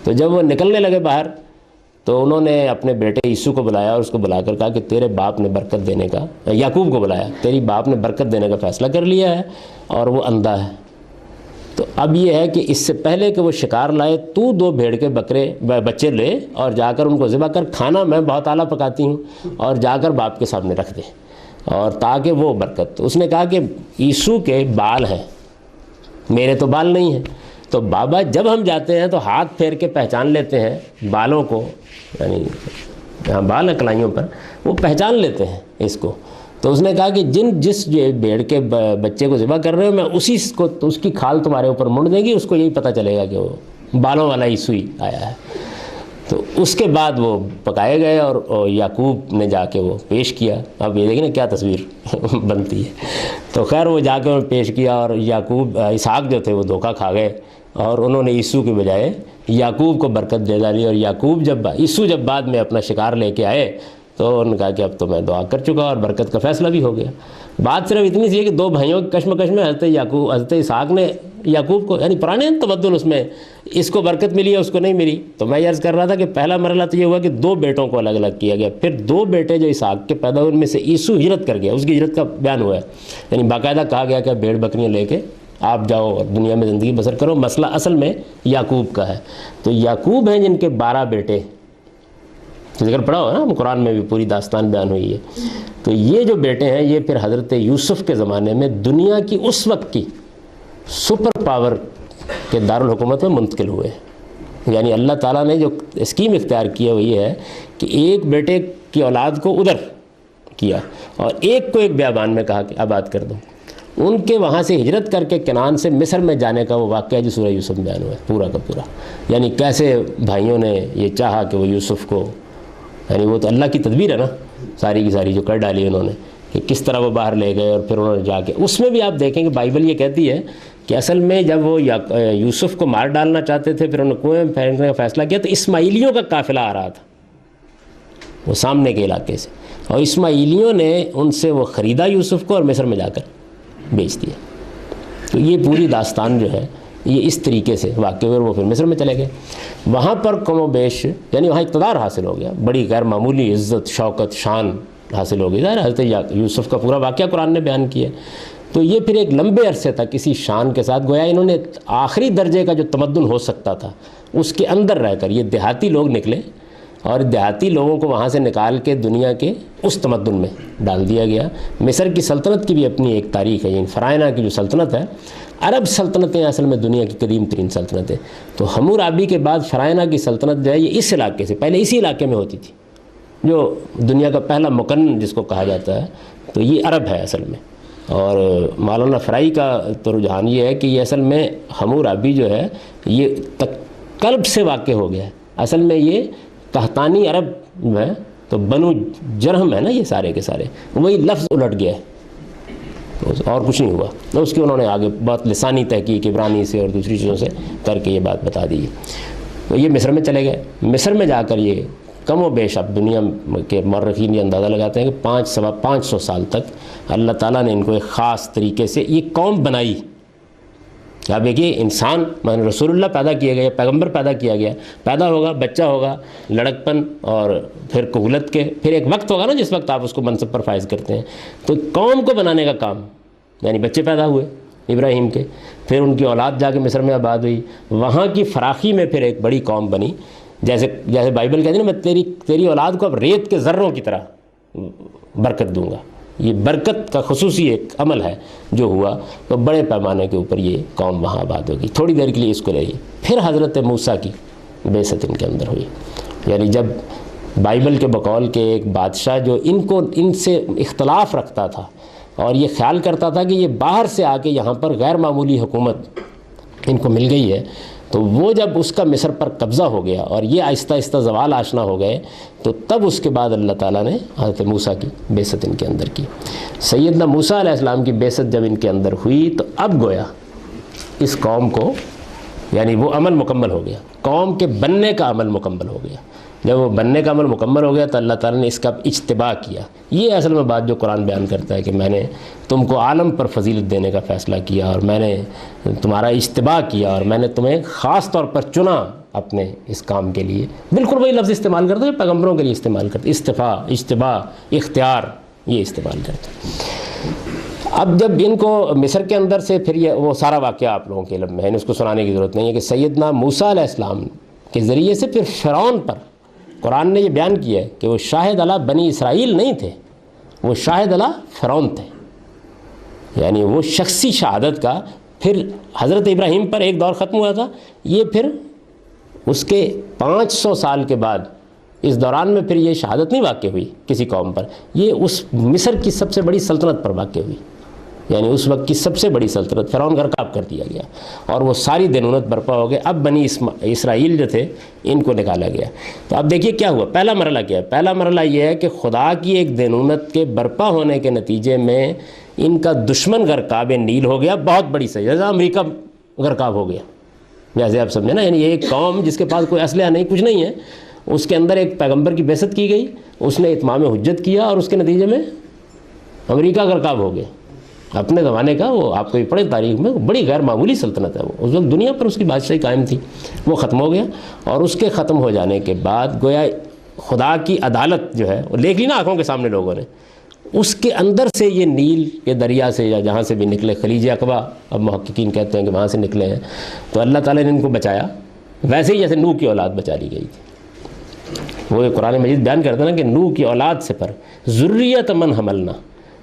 تو جب وہ نکلنے لگے باہر تو انہوں نے اپنے بیٹے عیسو کو بلایا اور اس کو بلا کر کہا کہ تیرے باپ نے برکت دینے کا، یعقوب کو بلایا، تیری باپ نے برکت دینے کا فیصلہ کر لیا ہے اور وہ اندھا ہے۔ تو اب یہ ہے کہ اس سے پہلے کہ وہ شکار لائے، تو 2 بھیڑ کے بچے لے اور جا کر ان کو ذبح کر، کھانا میں بہت اعلیٰ پکاتی ہوں، اور جا کر باپ کے سامنے رکھ دے، اور تاکہ وہ برکت۔ تو اس نے کہا کہ عیسو کے بال ہیں، میرے تو بال نہیں ہیں۔ تو بابا جب ہم جاتے ہیں تو ہاتھ پھیر کے پہچان لیتے ہیں بالوں کو، یعنی جہاں بال ہیں کلائیوں پر، وہ پہچان لیتے ہیں اس کو۔ تو اس نے کہا کہ جس بھیڑ کے بچے کو ذبح کر رہے ہو، میں اس کی کھال تمہارے اوپر مڑ دیں گی، اس کو یہی پتہ چلے گا کہ وہ بالوں والا عیسو ہی آیا ہے۔ تو اس کے بعد وہ پکائے گئے اور یعقوب نے جا کے وہ پیش کیا۔ اب یہ دیکھیں نا کیا تصویر بنتی ہے۔ تو خیر وہ جا کے پیش کیا، اور اسحاق جو تھے وہ دھوکہ کھا گئے، اور انہوں نے عیسو کے بجائے یعقوب کو برکت دے ڈالی۔ اور عیسو جب بعد میں اپنا شکار لے کے آئے تو انہوں نے کہا کہ اب تو میں دعا کر چکا اور برکت کا فیصلہ بھی ہو گیا۔ بات صرف اتنی سی ہے کہ 2 بھائیوں کی کشمکش میں حضرت اسحاق نے یعقوب کو، یعنی پرانے تبدل، اس میں اس کو برکت ملی ہے اس کو نہیں ملی۔ تو میں یہ عرض کر رہا تھا کہ پہلا مرحلہ تو یہ ہوا کہ 2 بیٹوں کو الگ الگ کیا گیا، پھر 2 بیٹے جو اسحاق کے پیدا ہوئے ان میں سے عیسو ہجرت کر گیا، اس کی ہجرت کا بیان ہوا ہے، یعنی باقاعدہ کہا گیا کہ بھیڑ بکریاں لے کے آپ جاؤ اور دنیا میں زندگی بسر کرو۔ مسئلہ اصل میں یعقوب کا ہے۔ تو یعقوب ہیں جن کے 12 بیٹے، ذکر پڑھا ہو نا قرآن میں بھی، پوری داستان بیان ہوئی ہے۔ تو یہ جو بیٹے ہیں یہ پھر حضرت یوسف کے زمانے میں دنیا کی اس وقت کی سپر پاور کے دارالحکومت میں منتقل ہوئے۔ یعنی اللہ تعالیٰ نے جو اسکیم اختیار کی ہے وہ یہ ہے کہ ایک بیٹے کی اولاد کو ادھر کیا اور ایک کو ایک بیابان میں کہا کہ آباد کر دو۔ ان کے وہاں سے ہجرت کر کے کنعان سے مصر میں جانے کا وہ واقعہ جو سورہ یوسف میں بیان ہوا ہے پورا کا پورا، یعنی کیسے بھائیوں نے یہ چاہا کہ وہ یوسف کو، یعنی وہ تو اللہ کی تدبیر ہے نا ساری کی ساری جو کر ڈالی انہوں نے، کہ کس طرح وہ باہر لے گئے اور پھر انہوں نے جا کے، اس میں بھی آپ دیکھیں کہ بائبل یہ کہتی ہے کہ اصل میں جب وہ یوسف کو مار ڈالنا چاہتے تھے، پھر انہوں نے کنویں میں پھینکنے کا فیصلہ کیا، تو اسماعیلیوں کا قافلہ آ رہا تھا وہ سامنے کے علاقے سے، اور اسماعیلیوں نے ان سے وہ خریدا یوسف کو اور مصر میں جا کر بیچ دیا۔ تو یہ پوری داستان جو ہے یہ اس طریقے سے واقع ہوئے، اور وہ پھر مصر میں چلے گئے۔ وہاں پر کم و بیش یعنی وہاں اقتدار حاصل ہو گیا، بڑی غیر معمولی عزت، شوکت، شان حاصل ہو گئی۔ ظاہر حضرت یوسف کا پورا واقعہ قرآن نے بیان کیا۔ تو یہ پھر ایک لمبے عرصے تک کسی شان کے ساتھ گویا انہوں نے آخری درجے کا جو تمدن ہو سکتا تھا اس کے اندر رہ کر، یہ دیہاتی لوگ نکلے اور دیہاتی لوگوں کو وہاں سے نکال کے دنیا کے اس تمدن میں ڈال دیا گیا۔ مصر کی سلطنت کی بھی اپنی ایک تاریخ ہے، یعنی فرائنہ کی جو سلطنت ہے، عرب سلطنتیں اصل میں دنیا کی قدیم ترین سلطنتیں، تو حمورابی کے بعد فرائنہ کی سلطنت جو ہے یہ اس علاقے سے، پہلے اسی علاقے میں ہوتی تھی، جو دنیا کا پہلا مکنن جس کو کہا جاتا ہے، تو یہ عرب ہے اصل میں۔ اور مولانا فرائی کا تو رجحان یہ ہے کہ یہ اصل میں حمورابی جو ہے یہ کلب سے واقع ہو گیا ہے، اصل میں یہ قحطانی عرب جو ہے تو بنو جرہم ہے نا، یہ سارے کے سارے وہی لفظ الٹ گیا ہے اور کچھ نہیں ہوا۔ تو اس کی انہوں نے آگے بہت لسانی تحقیق عبرانی سے اور دوسری چیزوں سے کر کے یہ بات بتا دی۔ تو یہ مصر میں چلے گئے، مصر میں جا کر یہ کم و بیش اب دنیا کے مورخین یہ اندازہ لگاتے ہیں کہ 500 سال تک اللہ تعالیٰ نے ان کو ایک خاص طریقے سے یہ قوم بنائی۔ آپ دیکھیے انسان رسول اللہ پیدا کیے گئے، پیغمبر پیدا کیا گیا، پیدا ہوگا، بچہ ہوگا، لڑکپن اور پھر کہولت کے، پھر ایک وقت ہوگا نا جس وقت آپ اس کو منصب پر فائز کرتے ہیں، تو قوم کو بنانے کا کام، یعنی بچے پیدا ہوئے ابراہیم کے، پھر ان کی اولاد جا کے مصر میں آباد ہوئی، وہاں کی فراخی میں پھر ایک بڑی قوم بنی، جیسے بائبل کہتے ہیں نا میں تیری اولاد کو اب ریت کے ذروں کی طرح برکت دوں گا۔ یہ برکت کا خصوصی ایک عمل ہے جو ہوا، تو بڑے پیمانے کے اوپر یہ قوم وہاں آباد ہوگی۔ تھوڑی دیر کے لیے اس کو لے گئی، پھر حضرت موسیٰ کی بعثت ان کے اندر ہوئی، یعنی جب بائبل کے بقول کے ایک بادشاہ جو ان سے اختلاف رکھتا تھا اور یہ خیال کرتا تھا کہ یہ باہر سے آ کے یہاں پر غیر معمولی حکومت ان کو مل گئی ہے، تو وہ جب اس کا مصر پر قبضہ ہو گیا اور یہ آہستہ آہستہ زوال آشنا ہو گئے، تو تب اس کے بعد اللہ تعالیٰ نے حضرت موسیٰ کی بعثت ان کے اندر کی۔ سیدنا موسیٰ علیہ السلام کی بعثت جب ان کے اندر ہوئی تو اب گویا اس قوم کو، یعنی وہ عمل مکمل ہو گیا، قوم کے بننے کا عمل مکمل ہو گیا۔ جب وہ بننے کا عمل مکمل ہو گیا تو اللہ تعالیٰ نے اس کا اجتباء کیا۔ یہ اصل میں بات جو قرآن بیان کرتا ہے کہ میں نے تم کو عالم پر فضیلت دینے کا فیصلہ کیا اور میں نے تمہارا اجتباء کیا اور میں نے تمہیں خاص طور پر چنا اپنے اس کام کے لیے۔ بالکل وہی لفظ استعمال کرتے ہیں پیغمبروں کے لیے استعمال کرتے، استفاء، اجتباء، اختیار، یہ استعمال کرتے۔ اب جب ان کو مصر کے اندر سے پھر یہ وہ سارا واقعہ آپ لوگوں کے علم میں ہے، اس کو سنانے کی ضرورت نہیں ہے کہ سیدنا موسیٰ علیہ السلام کے ذریعے سے پھر فرعون پر قرآن نے یہ بیان کیا ہے کہ وہ شاہد علی بنی اسرائیل نہیں تھے، وہ شاہد علی فرعون تھے، یعنی وہ شخصی شہادت کا پھر حضرت ابراہیم پر ایک دور ختم ہوا تھا، یہ پھر اس کے 500 سال کے بعد اس دوران میں پھر یہ شہادت نہیں واقع ہوئی کسی قوم پر، یہ اس مصر کی سب سے بڑی سلطنت پر واقع ہوئی، یعنی اس وقت کی سب سے بڑی سلطنت فرعون غرقاب کر دیا گیا اور وہ ساری دینونت برپا ہو گئے۔ اب بنی اسرائیل جو تھے ان کو نکالا گیا۔ تو اب دیکھیے کیا ہوا، پہلا مرحلہ کیا ہے؟ پہلا مرحلہ یہ ہے کہ خدا کی ایک دینونت کے برپا ہونے کے نتیجے میں ان کا دشمن غرقاب نیل ہو گیا، بہت بڑی سزا، جیسے امریکہ غرقاب ہو گیا، جیسے آپ سمجھیں نا، یعنی ایک قوم جس کے پاس کوئی اسلحہ نہیں، کچھ نہیں ہے، اس کے اندر ایک پیغمبر کی بعثت کی گئی، اس نے اتمام حجت کیا اور اس کے نتیجے میں امریکہ غرقاب ہو گیا۔ اپنے زمانے کا وہ آپ کو یہ پڑھے تاریخ میں بڑی غیر معمولی سلطنت ہے، وہ اس وقت دنیا پر اس کی بادشاہی قائم تھی، وہ ختم ہو گیا، اور اس کے ختم ہو جانے کے بعد گویا خدا کی عدالت جو ہے وہ دیکھ لی نا آنکھوں کے سامنے لوگوں نے، اس کے اندر سے یہ نیل کے دریا سے یا جہاں سے بھی نکلے، خلیج عقبہ اب محققین کہتے ہیں کہ وہاں سے نکلے ہیں، تو اللہ تعالیٰ نے ان کو بچایا، ویسے ہی جیسے نوح کی اولاد بچا لی گئی تھی۔ وہ قرآن مجید بیان کرتا ہے نا کہ نوح کی اولاد سے پر ذریت من حملنا،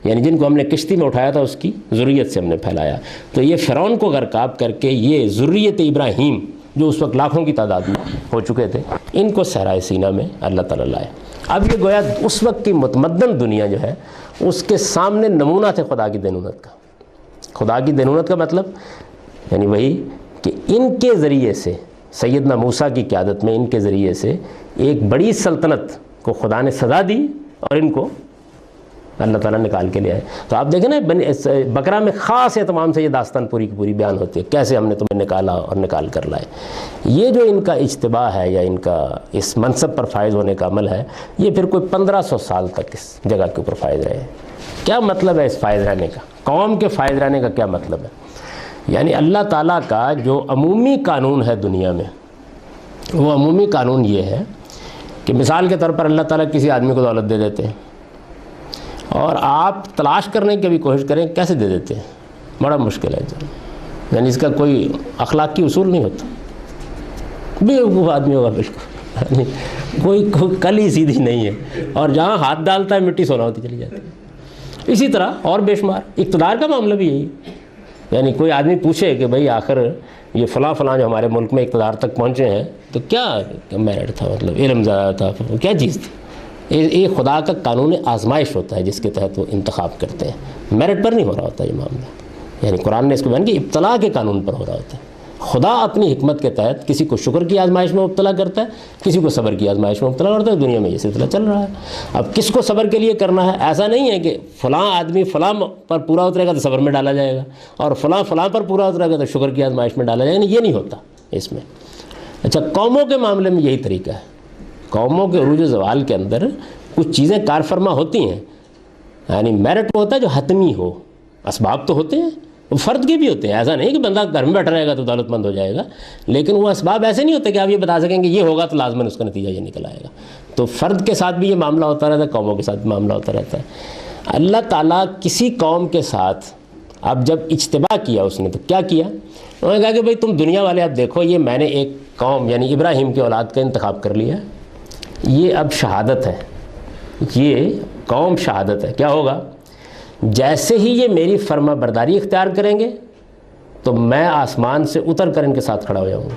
یعنی جن کو ہم نے کشتی میں اٹھایا تھا اس کی ذریت سے ہم نے پھیلایا۔ تو یہ فرعون کو غرقاب کر کے یہ ذریت ابراہیم جو اس وقت لاکھوں کی تعداد میں ہو چکے تھے، ان کو صحرائے سینا میں اللہ تعالیٰ لائے۔ اب یہ گویا اس وقت کی متمدن دنیا جو ہے اس کے سامنے نمونہ تھے خدا کی دینونت کا۔ خدا کی دینونت کا مطلب یعنی وہی کہ ان کے ذریعے سے سیدنا موسیٰ کی قیادت میں ان کے ذریعے سے ایک بڑی سلطنت کو خدا نے سزا دی اور ان کو اللہ تعالیٰ نکال کے لے آئے۔ تو آپ دیکھیں نا بقرہ میں خاص اہتمام سے یہ داستان پوری کی پوری بیان ہوتی ہے، کیسے ہم نے تمہیں نکالا اور نکال کر لائے۔ یہ جو ان کا اجتباع ہے یا ان کا اس منصب پر فائز ہونے کا عمل ہے، یہ پھر کوئی 1500 سال تک اس جگہ کے اوپر فائز رہے۔ کیا مطلب ہے اس فائز رہنے کا؟ قوم کے فائز رہنے کا کیا مطلب ہے؟ یعنی اللہ تعالیٰ کا جو عمومی قانون ہے دنیا میں، وہ عمومی قانون یہ ہے کہ مثال کے طور پر اللہ تعالیٰ کسی آدمی کو دولت دے دیتے ہیں اور آپ تلاش کرنے کی بھی کوشش کریں کیسے دے دیتے ہیں، بڑا مشکل ہے، یعنی اس کا کوئی اخلاقی اصول نہیں ہوتا، بیوقوف آدمی ہوگا بالکل، کوئی کل ہی سیدھی نہیں ہے، اور جہاں ہاتھ ڈالتا ہے مٹی سونا ہوتی چلی جاتی ہے۔ اسی طرح اور بے شمار اقتدار کا معاملہ بھی یہی ہے، یعنی کوئی آدمی پوچھے کہ بھئی آخر یہ فلاں فلاں جو ہمارے ملک میں اقتدار تک پہنچے ہیں تو کیا میرٹ تھا، مطلب علم زیادہ تھا، کیا چیز تھی؟ یہ خدا کا قانون آزمائش ہوتا ہے جس کے تحت وہ انتخاب کرتے ہیں، میرٹ پر نہیں ہو رہا ہوتا یہ معاملہ۔ یعنی قرآن نے اس کو بیان کہ ابتلا کے قانون پر ہو رہا ہوتا ہے۔ خدا اپنی حکمت کے تحت کسی کو شکر کی آزمائش میں مبتلا کرتا ہے، کسی کو صبر کی آزمائش میں مبتلا کرتا ہے۔ دنیا میں یہ سلسلہ چل رہا ہے۔ اب کس کو صبر کے لیے کرنا ہے، ایسا نہیں ہے کہ فلاں آدمی فلاں پر پورا اترے گا تو صبر میں ڈالا جائے گا، اور فلاں فلاں پر پورا اترے گا تو شکر کی آزمائش میں ڈالا جائے گا، یہ نہیں ہوتا اس میں۔ اچھا، قوموں کے معاملے میں یہی طریقہ ہے۔ قوموں کے عروج و زوال کے اندر کچھ چیزیں کار فرما ہوتی ہیں، یعنی میرٹ ہوتا ہے جو حتمی ہو، اسباب تو ہوتے ہیں، وہ فرد کے بھی ہوتے ہیں۔ ایسا نہیں کہ بندہ گھر میں بیٹھا رہے گا تو دولت مند ہو جائے گا، لیکن وہ اسباب ایسے نہیں ہوتے کہ آپ یہ بتا سکیں کہ یہ ہوگا تو لازماً اس کا نتیجہ یہ نکل آئے گا۔ تو فرد کے ساتھ بھی یہ معاملہ ہوتا رہتا ہے، قوموں کے ساتھ بھی معاملہ ہوتا رہتا ہے۔ اللہ تعالیٰ کسی قوم کے ساتھ اب جب اجتباء کیا اس نے تو کیا کیا، انہوں نے کہا کہ بھئی تم دنیا والے اب دیکھو، یہ میں نے ایک قوم یعنی ابراہیم کی اولاد کا انتخاب کر لیا، یہ اب شہادت ہے، یہ قوم شہادت ہے۔ کیا ہوگا؟ جیسے ہی یہ میری فرما برداری اختیار کریں گے تو میں آسمان سے اتر کر ان کے ساتھ کھڑا ہو جاؤں گا۔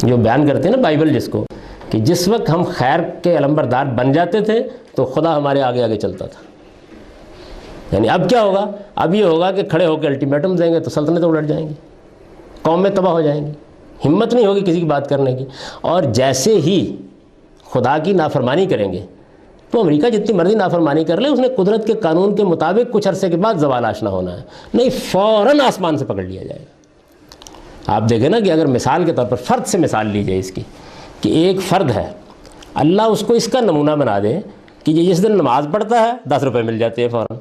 جو بیان کرتے ہیں نا بائبل جس کو، کہ جس وقت ہم خیر کے علمبردار بن جاتے تھے تو خدا ہمارے آگے آگے چلتا تھا۔ یعنی اب کیا ہوگا؟ اب یہ ہوگا کہ کھڑے ہو کے الٹیمیٹم دیں گے تو سلطنتیں الٹ جائیں گی، قومیں تباہ ہو جائیں گی، ہمت نہیں ہوگی کسی کی بات کرنے کی۔ اور جیسے ہی خدا کی نافرمانی کریں گے تو امریکہ جتنی مرضی نافرمانی کر لے، اس نے قدرت کے قانون کے مطابق کچھ عرصے کے بعد زوال آشنا ہونا ہے، نہیں فوراً آسمان سے پکڑ لیا جائے گا۔ آپ دیکھیں نا کہ اگر مثال کے طور پر فرد سے مثال لی جائے اس کی، کہ ایک فرد ہے، اللہ اس کو اس کا نمونہ بنا دے کہ یہ جس دن نماز پڑھتا ہے 10 روپے مل جاتے ہیں فوراً،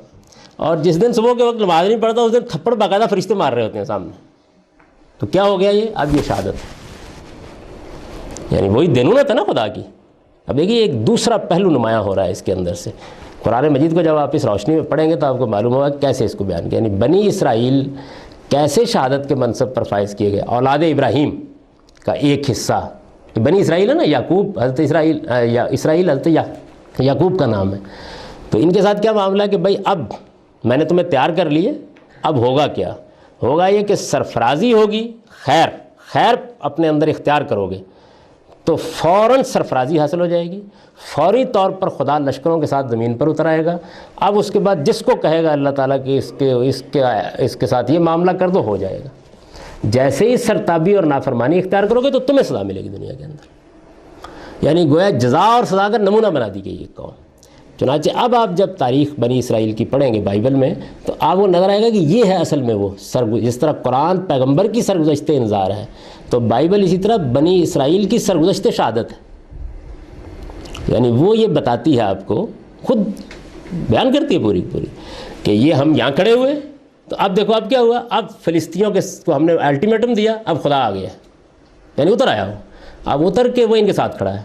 اور جس دن صبح کے وقت نماز نہیں پڑھتا اس دن تھپڑ باقاعدہ فرشتے مار رہے ہوتے ہیں سامنے، تو کیا ہو گیا یہ؟ اب یہ شہادت ہے، یعنی وہی دینونت ہے نا خدا کی۔ اب دیکھیے ایک دوسرا پہلو نمایاں ہو رہا ہے اس کے اندر سے۔ قرآن مجید کو جب آپ اس روشنی میں پڑھیں گے تو آپ کو معلوم ہوگا کیسے اس کو بیان کیا، یعنی بنی اسرائیل کیسے شہادت کے منصب پر فائز کیے گئے۔ اولاد ابراہیم کا ایک حصہ، بنی اسرائیل ہے نا، یعقوب حضرت اسرائیل حضرت یعقوب کا نام ہے، تو ان کے ساتھ کیا معاملہ ہے کہ بھائی اب میں نے تمہیں تیار کر لیے، اب ہوگا کیا؟ ہوگا یہ کہ سرفرازی ہوگی، خیر اپنے اندر اختیار کرو گے تو فوراً سرفرازی حاصل ہو جائے گی، فوری طور پر خدا لشکروں کے ساتھ زمین پر اتر آئے گا۔ اب اس کے بعد جس کو کہے گا اللہ تعالیٰ کہ اس کے ساتھ یہ معاملہ کر دو، ہو جائے گا۔ جیسے ہی سرتابی اور نافرمانی اختیار کرو گے تو تمہیں سزا ملے گی دنیا کے اندر، یعنی گویا جزا اور سزا کا نمونہ بنا دی گئی یہ قوم۔ چنانچہ اب آپ جب تاریخ بنی اسرائیل کی پڑھیں گے بائبل میں تو آپ کو نظر آئے گا کہ یہ ہے اصل میں وہ جس طرح قرآن پیغمبر کی سرگزشت انذار ہے، تو بائبل اسی طرح بنی اسرائیل کی سرگزشت شہادت ہے۔ یعنی وہ یہ بتاتی ہے، آپ کو خود بیان کرتی ہے پوری کہ یہ ہم یہاں کھڑے ہوئے تو اب دیکھو اب کیا ہوا، اب فلسطینیوں کو ہم نے الٹیمیٹم دیا، اب خدا آ گیا، یعنی اتر آیا ہو، اب اتر کے وہ ان کے ساتھ کھڑا ہے۔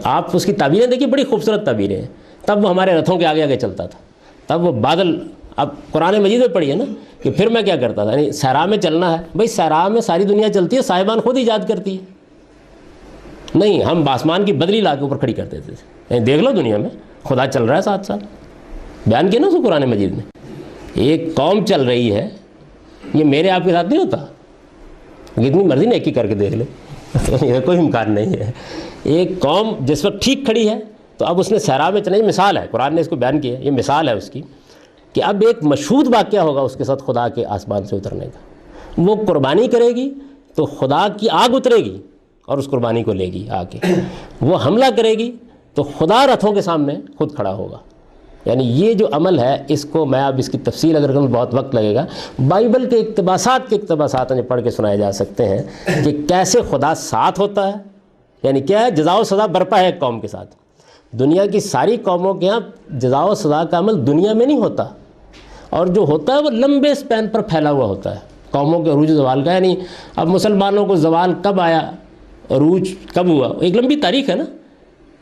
آپ اس کی تعبیریں دیکھیے، بڑی خوبصورت تعبیریں ہیں۔ تب وہ ہمارے رتھوں کے آگے آگے چلتا تھا، تب وہ بادل، اب قرآن مجید میں پڑھی ہے نا کہ پھر میں کیا کرتا تھا، یعنی صحرا میں چلنا ہے، بھائی صحرا میں ساری دنیا چلتی ہے، صاحبان خود ایجاد کرتی ہے، نہیں ہم آسمان کی بدلی لا کے اوپر کھڑی کر دیتے تھے، یعنی دیکھ لو دنیا میں خدا چل رہا ہے ساتھ ساتھ، بیان کیا نا اس کو قرآن مجید میں۔ ایک قوم چل رہی ہے، یہ میرے آپ کے ساتھ نہیں ہوتا، کتنی مرضی نیکی کر کے دیکھ لو، یہ کوئی امکان نہیں ہے۔ ایک قوم جس وقت ٹھیک کھڑی ہے تو اب اس نے صحرا میں چلنا، یہ مثال ہے، قرآن نے اس کو بیان کیا ہے، یہ مثال ہے اس کی کہ اب ایک مشہود واقعہ ہوگا اس کے ساتھ خدا کے آسمان سے اترنے کا۔ وہ قربانی کرے گی تو خدا کی آگ اترے گی اور اس قربانی کو لے گی آ کے، وہ حملہ کرے گی تو خدا رتھوں کے سامنے خود کھڑا ہوگا۔ یعنی یہ جو عمل ہے، اس کو میں اب اس کی تفصیل اگر کروں بہت وقت لگے گا، بائبل کے اقتباسات مجھے پڑھ کے سنائے جا سکتے ہیں کہ کیسے خدا ساتھ ہوتا ہے، یعنی کیا ہے، جزا و سزا برپا ہے ایک قوم کے ساتھ۔ دنیا کی ساری قوموں کے ہاں جزا و سزا کا عمل دنیا میں نہیں ہوتا، اور جو ہوتا ہے وہ لمبے سپین پر پھیلا ہوا ہوتا ہے قوموں کے عروج و زوال کا۔ یعنی اب مسلمانوں کو زوال کب آیا، عروج کب ہوا، ایک لمبی تاریخ ہے نا،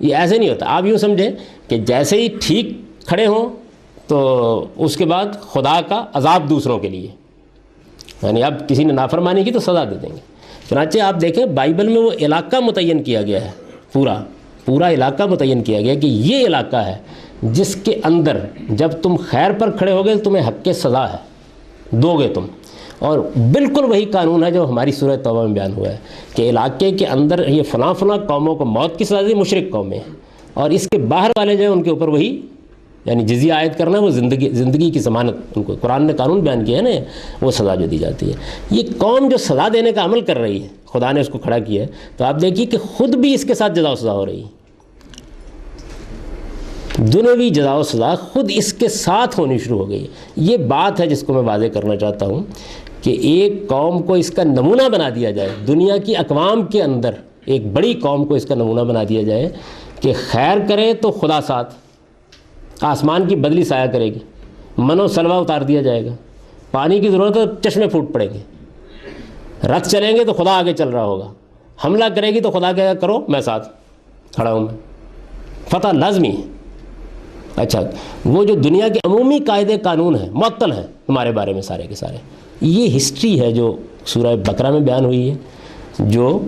یہ ایسے نہیں ہوتا۔ آپ یوں سمجھیں کہ جیسے ہی ٹھیک کھڑے ہوں تو اس کے بعد خدا کا عذاب دوسروں کے لیے، یعنی اب کسی نے نافرمانی کی تو سزا دے دیں گے، چنانچہ آپ دیکھیں بائبل میں وہ علاقہ متعین کیا گیا ہے، پورا علاقہ متعین کیا گیا کہ یہ علاقہ ہے جس کے اندر جب تم خیر پر کھڑے ہوگے تمہیں حق کے سزا ہے، دو گے تم. اور بالکل وہی قانون ہے جو ہماری سورہ توبہ میں بیان ہوا ہے کہ علاقے کے اندر یہ فلاں قوموں کو موت کی سزا دی، مشرک قومیں، اور اس کے باہر والے جو ہیں ان کے اوپر وہی یعنی جزیہ عائد کرنا، وہ زندگی کی ضمانت، ان کو قرآن نے قانون بیان کیا ہے نا، وہ سزا جو دی جاتی ہے. یہ قوم جو سزا دینے کا عمل کر رہی ہے، خدا نے اس کو کھڑا کیا ہے، تو آپ دیکھیے کہ خود بھی اس کے ساتھ جزا و سزا ہو رہی ہے. دنیاوی جزا و سزا خود اس کے ساتھ ہونی شروع ہو گئی ہے. یہ بات ہے جس کو میں واضح کرنا چاہتا ہوں کہ ایک قوم کو اس کا نمونہ بنا دیا جائے، دنیا کی اقوام کے اندر ایک بڑی قوم کو اس کا نمونہ بنا دیا جائے کہ خیر کرے تو خدا ساتھ، آسمان کی بدلی سایہ کرے گی، من و سلوہ اتار دیا جائے گا، پانی کی ضرورت ہے تو چشمے پھوٹ پڑیں گے، رتھ چلیں گے تو خدا آگے چل رہا ہوگا، حملہ کرے گی تو خدا کہے گا کرو میں ساتھ کھڑا ہوں، میں فتح لازمی ہے. اچھا، وہ جو دنیا کے عمومی قاعدے قانون ہیں معطل ہیں تمہارے بارے میں سارے کے سارے. یہ ہسٹری ہے جو سورہ بقرہ میں بیان ہوئی ہے، جو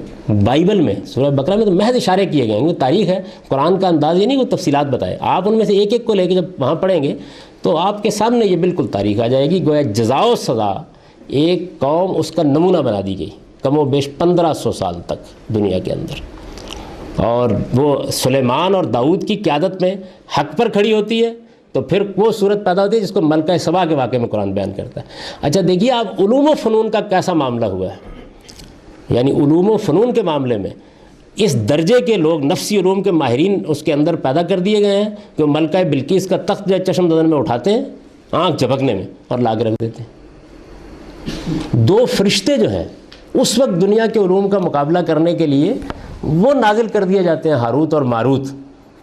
بائبل میں سورہ بقرہ میں تو محض اشارے کیے گئے ہیں، وہ تاریخ ہے. قرآن کا انداز یہ نہیں وہ تفصیلات بتائے، آپ ان میں سے ایک ایک کو لے کے جب وہاں پڑھیں گے تو آپ کے سامنے یہ بالکل تاریخ آ جائے گی. گویا جزا و سزا ایک قوم اس کا نمونہ بنا دی گئی کم و بیش 1500 سال تک دنیا کے اندر، اور وہ سلیمان اور داؤد کی قیادت میں حق پر کھڑی ہوتی ہے تو پھر وہ صورت پیدا ہوتی ہے جس کو ملکہ سبا کے واقعے میں قرآن بیان کرتا ہے. اچھا دیکھیے آپ علوم و فنون کا کیسا معاملہ ہوا ہے، یعنی علوم و فنون کے معاملے میں اس درجے کے لوگ نفسی علوم کے ماہرین اس کے اندر پیدا کر دیے گئے ہیں کہ وہ ملکہ بلقیس کا تخت جو چشم ددن میں اٹھاتے ہیں آنکھ جھپکنے میں اور لا کے رکھ دیتے ہیں. 2 فرشتے جو ہیں اس وقت دنیا کے علوم کا مقابلہ کرنے کے لیے وہ نازل کر دیے جاتے ہیں، ہاروت اور ماروت،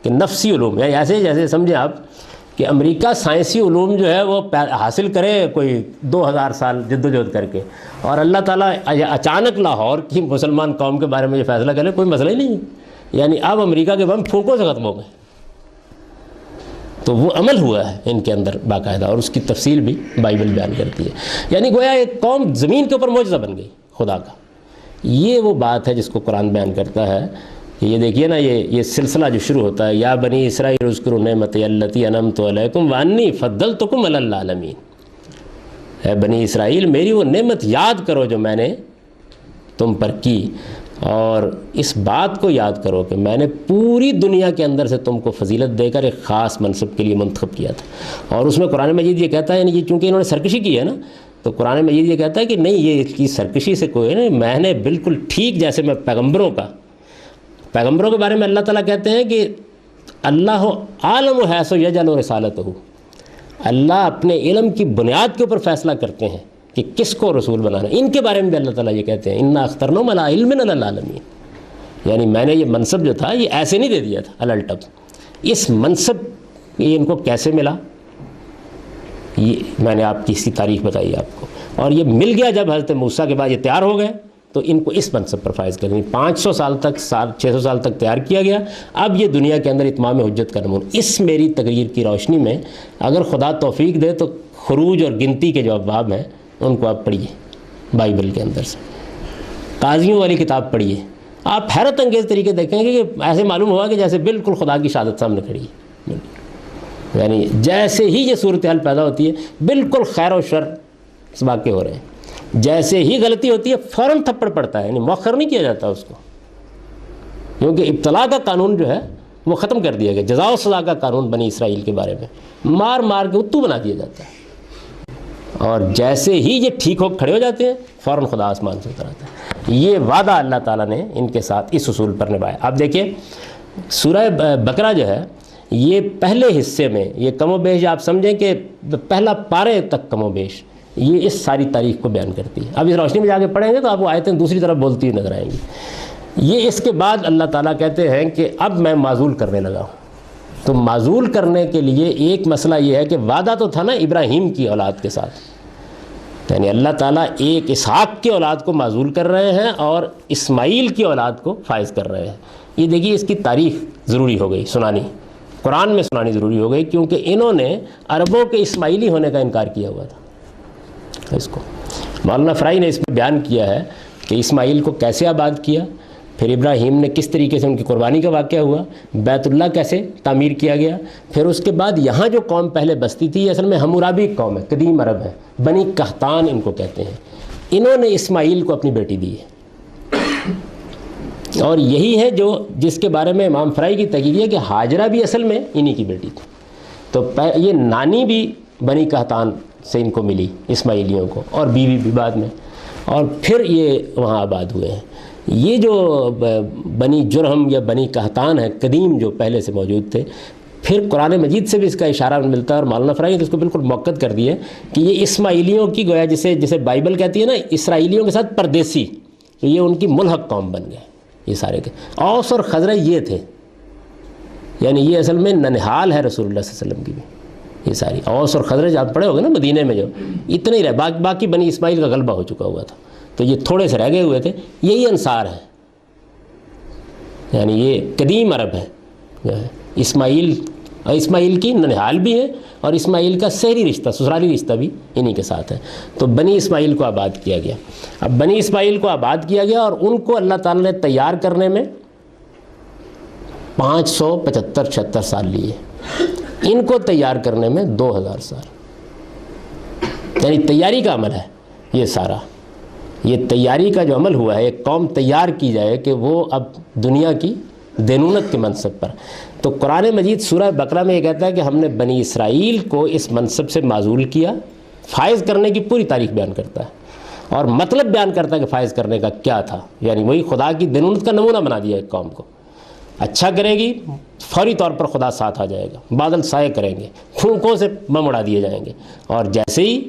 کہ نفسی علوم، یعنی ایسے جیسے سمجھیں آپ کہ امریکہ سائنسی علوم جو ہے وہ حاصل کرے کوئی 2000 سال جدوجہد کر کے، اور اللہ تعالیٰ اچانک لاہور کی مسلمان قوم کے بارے میں یہ فیصلہ کرے کوئی مسئلہ ہی نہیں ہے، یعنی اب امریکہ کے بم پھونکوں سے ختم ہو گئے. تو وہ عمل ہوا ہے ان کے اندر باقاعدہ، اور اس کی تفصیل بھی بائبل بیان کرتی ہے. یعنی گویا ایک قوم زمین کے اوپر معجزہ بن گئی خدا کا. یہ وہ بات ہے جس کو قرآن بیان کرتا ہے کہ یہ دیکھیے نا، یہ سلسلہ جو شروع ہوتا ہے، یا بنی اسرائیل اذکروا نعمتی التی انعمت علیکم وانی فضلتکم علی العالمین. اے بنی اسرائیل میری وہ نعمت یاد کرو جو میں نے تم پر کی، اور اس بات کو یاد کرو کہ میں نے پوری دنیا کے اندر سے تم کو فضیلت دے کر ایک خاص منصب کے لیے منتخب کیا تھا. اور اس میں قرآن مجید یہ کہتا ہے، یعنی چونکہ انہوں نے سرکشی کی ہے نا، تو قرآن مجید یہ کہتا ہے کہ نہیں، یہ اس کی سرکشی سے کوئی نہیں، میں نے بالکل ٹھیک جیسے میں پیغمبروں کے بارے میں اللہ تعالیٰ کہتے ہیں کہ اللہ عالم حیث یجعل رسالتہ، اللہ اپنے علم کی بنیاد کے اوپر فیصلہ کرتے ہیں کہ کس کو رسول بنانا. ان کے بارے میں بھی اللہ تعالیٰ یہ کہتے ہیں انا اخترناہم علی علم علی العالمین، یعنی میں نے یہ منصب جو تھا یہ ایسے نہیں دے دیا تھا الٹپ. اس منصب یہ ان کو کیسے ملا، یہ میں نے آپ کی اس کی تاریخ بتائی آپ کو، اور یہ مل گیا جب حضرت موسیٰ کے بعد یہ تیار ہو گئے تو ان کو اس منصب پر فائز کریں. 500 سال تک 600 سال تک تیار کیا گیا. اب یہ دنیا کے اندر اتمام حجت کا نمونہ. اس میری تقریر کی روشنی میں اگر خدا توفیق دے تو خروج اور گنتی کے جو ابواب ہیں ان کو آپ پڑھیے بائبل کے اندر سے، قاضیوں والی کتاب پڑھیے، آپ حیرت انگیز طریقے دیکھیں گے کہ ایسے معلوم ہوا کہ جیسے بالکل خدا کی شہادت سامنے کھڑی ہے. یعنی جیسے ہی یہ صورتحال پیدا ہوتی ہے بالکل خیر و شر واقع ہو رہے ہیں، جیسے ہی غلطی ہوتی ہے فوراً تھپڑ پڑتا ہے، یعنی مؤخر نہیں کیا جاتا اس کو، کیونکہ ابتلا کا قانون جو ہے وہ ختم کر دیا گیا. جزا و سزا کا قانون بنی اسرائیل کے بارے میں مار مار کے اتو بنا دیا جاتا ہے، اور جیسے ہی یہ ٹھیک ہو کھڑے ہو جاتے ہیں فوراً خدا آسمان سے اتر آتا ہے. یہ وعدہ اللہ تعالیٰ نے ان کے ساتھ اس اصول پر نبھایا. آپ دیکھیں سورہ بقرہ جو ہے یہ پہلے حصے میں یہ کم و بیش آپ سمجھیں کہ پہلا پارے تک کم و بیش یہ اس ساری تاریخ کو بیان کرتی ہے. اب اس روشنی میں جا کے پڑھیں گے تو آپ کو آیتیں دوسری طرف بولتی ہوئی نظر آئیں گی. یہ اس کے بعد اللہ تعالیٰ کہتے ہیں کہ اب میں معزول کرنے لگا ہوں. تو معزول کرنے کے لیے ایک مسئلہ یہ ہے کہ وعدہ تو تھا نا ابراہیم کی اولاد کے ساتھ، یعنی اللہ تعالیٰ ایک اسحاق کی اولاد کو معزول کر رہے ہیں اور اسماعیل کی اولاد کو فائز کر رہے ہیں. یہ دیکھیے اس کی تاریخ ضروری ہو گئی سنانی، قرآن میں سنانی ضروری ہو گئی، کیونکہ انہوں نے عربوں کے اسماعیلی ہونے کا انکار کیا ہوا تھا. اس کو مولانا فرائی نے اس میں بیان کیا ہے کہ اسماعیل کو کیسے آباد کیا، پھر ابراہیم نے کس طریقے سے ان کی قربانی کا واقعہ ہوا، بیت اللہ کیسے تعمیر کیا گیا، پھر اس کے بعد یہاں جو قوم پہلے بستی تھی، اصل میں حمورابی قوم ہے، قدیم عرب ہے، بنی قحطان ان کو کہتے ہیں، انہوں نے اسماعیل کو اپنی بیٹی دی ہے، اور یہی ہے جس کے بارے میں امام فرائی کی تحقیق ہے کہ ہاجرہ بھی اصل میں انہی کی بیٹی تھی، تو یہ نانی بھی بنی قحطان سے ان کو ملی اسماعیلیوں کو، اور بیوی بھی بعد میں، اور پھر یہ وہاں آباد ہوئے ہیں۔ یہ جو بنی جرہم یا بنی قحطان ہے قدیم جو پہلے سے موجود تھے، پھر قرآن مجید سے بھی اس کا اشارہ ملتا ہے، اور مولانا فرائی نے اس کو بالکل موقت کر دیا کہ یہ اسماعیلیوں کی گویا جسے بائبل کہتی ہے نا، اسرائیلیوں کے ساتھ پردیسی، تو یہ ان کی ملحق قوم بن گئے یہ سارے کے۔ اوس اور خزرج یہ تھے، یعنی یہ اصل میں ننہال ہے رسول اللہ صلی اللہ علیہ وسلم کی بھی، یہ ساری اوس اور خزرج آپ پڑھے ہوگے نا مدینے میں، جو اتنے ہی رہے، باقی بنی اسماعیل کا غلبہ ہو چکا ہوا تھا، تو یہ تھوڑے سے رہ گئے ہوئے تھے، یہی انصار ہیں، یعنی یہ قدیم عرب ہے، اسماعیل کی ننہال بھی ہے، اور اسماعیل کا سحری رشتہ، سسرالی رشتہ بھی انہی کے ساتھ ہے، تو بنی اسماعیل کو آباد کیا گیا۔ اب بنی اسماعیل کو آباد کیا گیا، اور ان کو اللہ تعالیٰ نے تیار کرنے میں 575-76 سال لیے، ان کو تیار کرنے میں 2000 سال، یعنی تیاری کا عمل ہے یہ سارا، یہ تیاری کا جو عمل ہوا ہے، ایک قوم تیار کی جائے کہ وہ اب دنیا کی دینونت کے منصب پر، تو قرآن مجید سورہ بقرہ میں یہ کہتا ہے کہ ہم نے بنی اسرائیل کو اس منصب سے معزول کیا، فائز کرنے کی پوری تاریخ بیان کرتا ہے، اور مطلب بیان کرتا ہے کہ فائز کرنے کا کیا تھا، یعنی وہی خدا کی دینونت کا نمونہ بنا دیا ایک قوم کو، اچھا کرے گی فوری طور پر خدا ساتھ آ جائے گا، بادل سائے کریں گے، پھونکوں سے بم اڑا دیے جائیں گے، اور جیسے ہی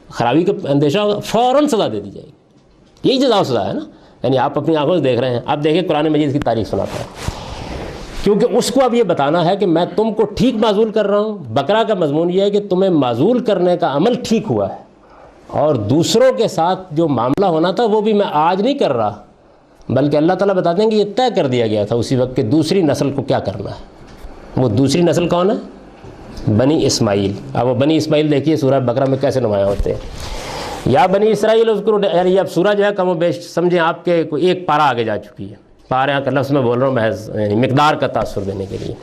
خرابی کا اندیشہ ہوگا فوراً سزا دے دی جائے گی، یہی جزا و سزا ہے نا، یعنی آپ اپنی آنکھوں سے دیکھ رہے ہیں، آپ دیکھیں قرآن مجید کی تاریخ سناتا ہے، کیونکہ اس کو اب یہ بتانا ہے کہ میں تم کو ٹھیک معزول کر رہا ہوں۔ بقرہ کا مضمون یہ ہے کہ تمہیں معزول کرنے کا عمل ٹھیک ہوا ہے، اور دوسروں کے ساتھ جو معاملہ ہونا تھا وہ بھی میں آج نہیں کر رہا، بلکہ اللہ تعالیٰ بتاتے ہیں کہ یہ طے کر دیا گیا تھا اسی وقت کہ دوسری نسل کو کیا کرنا ہے۔ وہ دوسری نسل کون ہے؟ بنی اسماعیل۔ اب وہ بنی اسماعیل دیکھیے سورہ بقرہ میں کیسے نمایاں ہوتے ہیں، یا بنی اسرائیل اذکروا، یعنی اب سورہ جو ہے کم و بیش سمجھیں آپ کے کوئی ایک پارہ آگے جا چکی ہے، پارہ کا لفظ میں بول رہا ہوں محض یعنی مقدار کا تاثر دینے کے لیے۔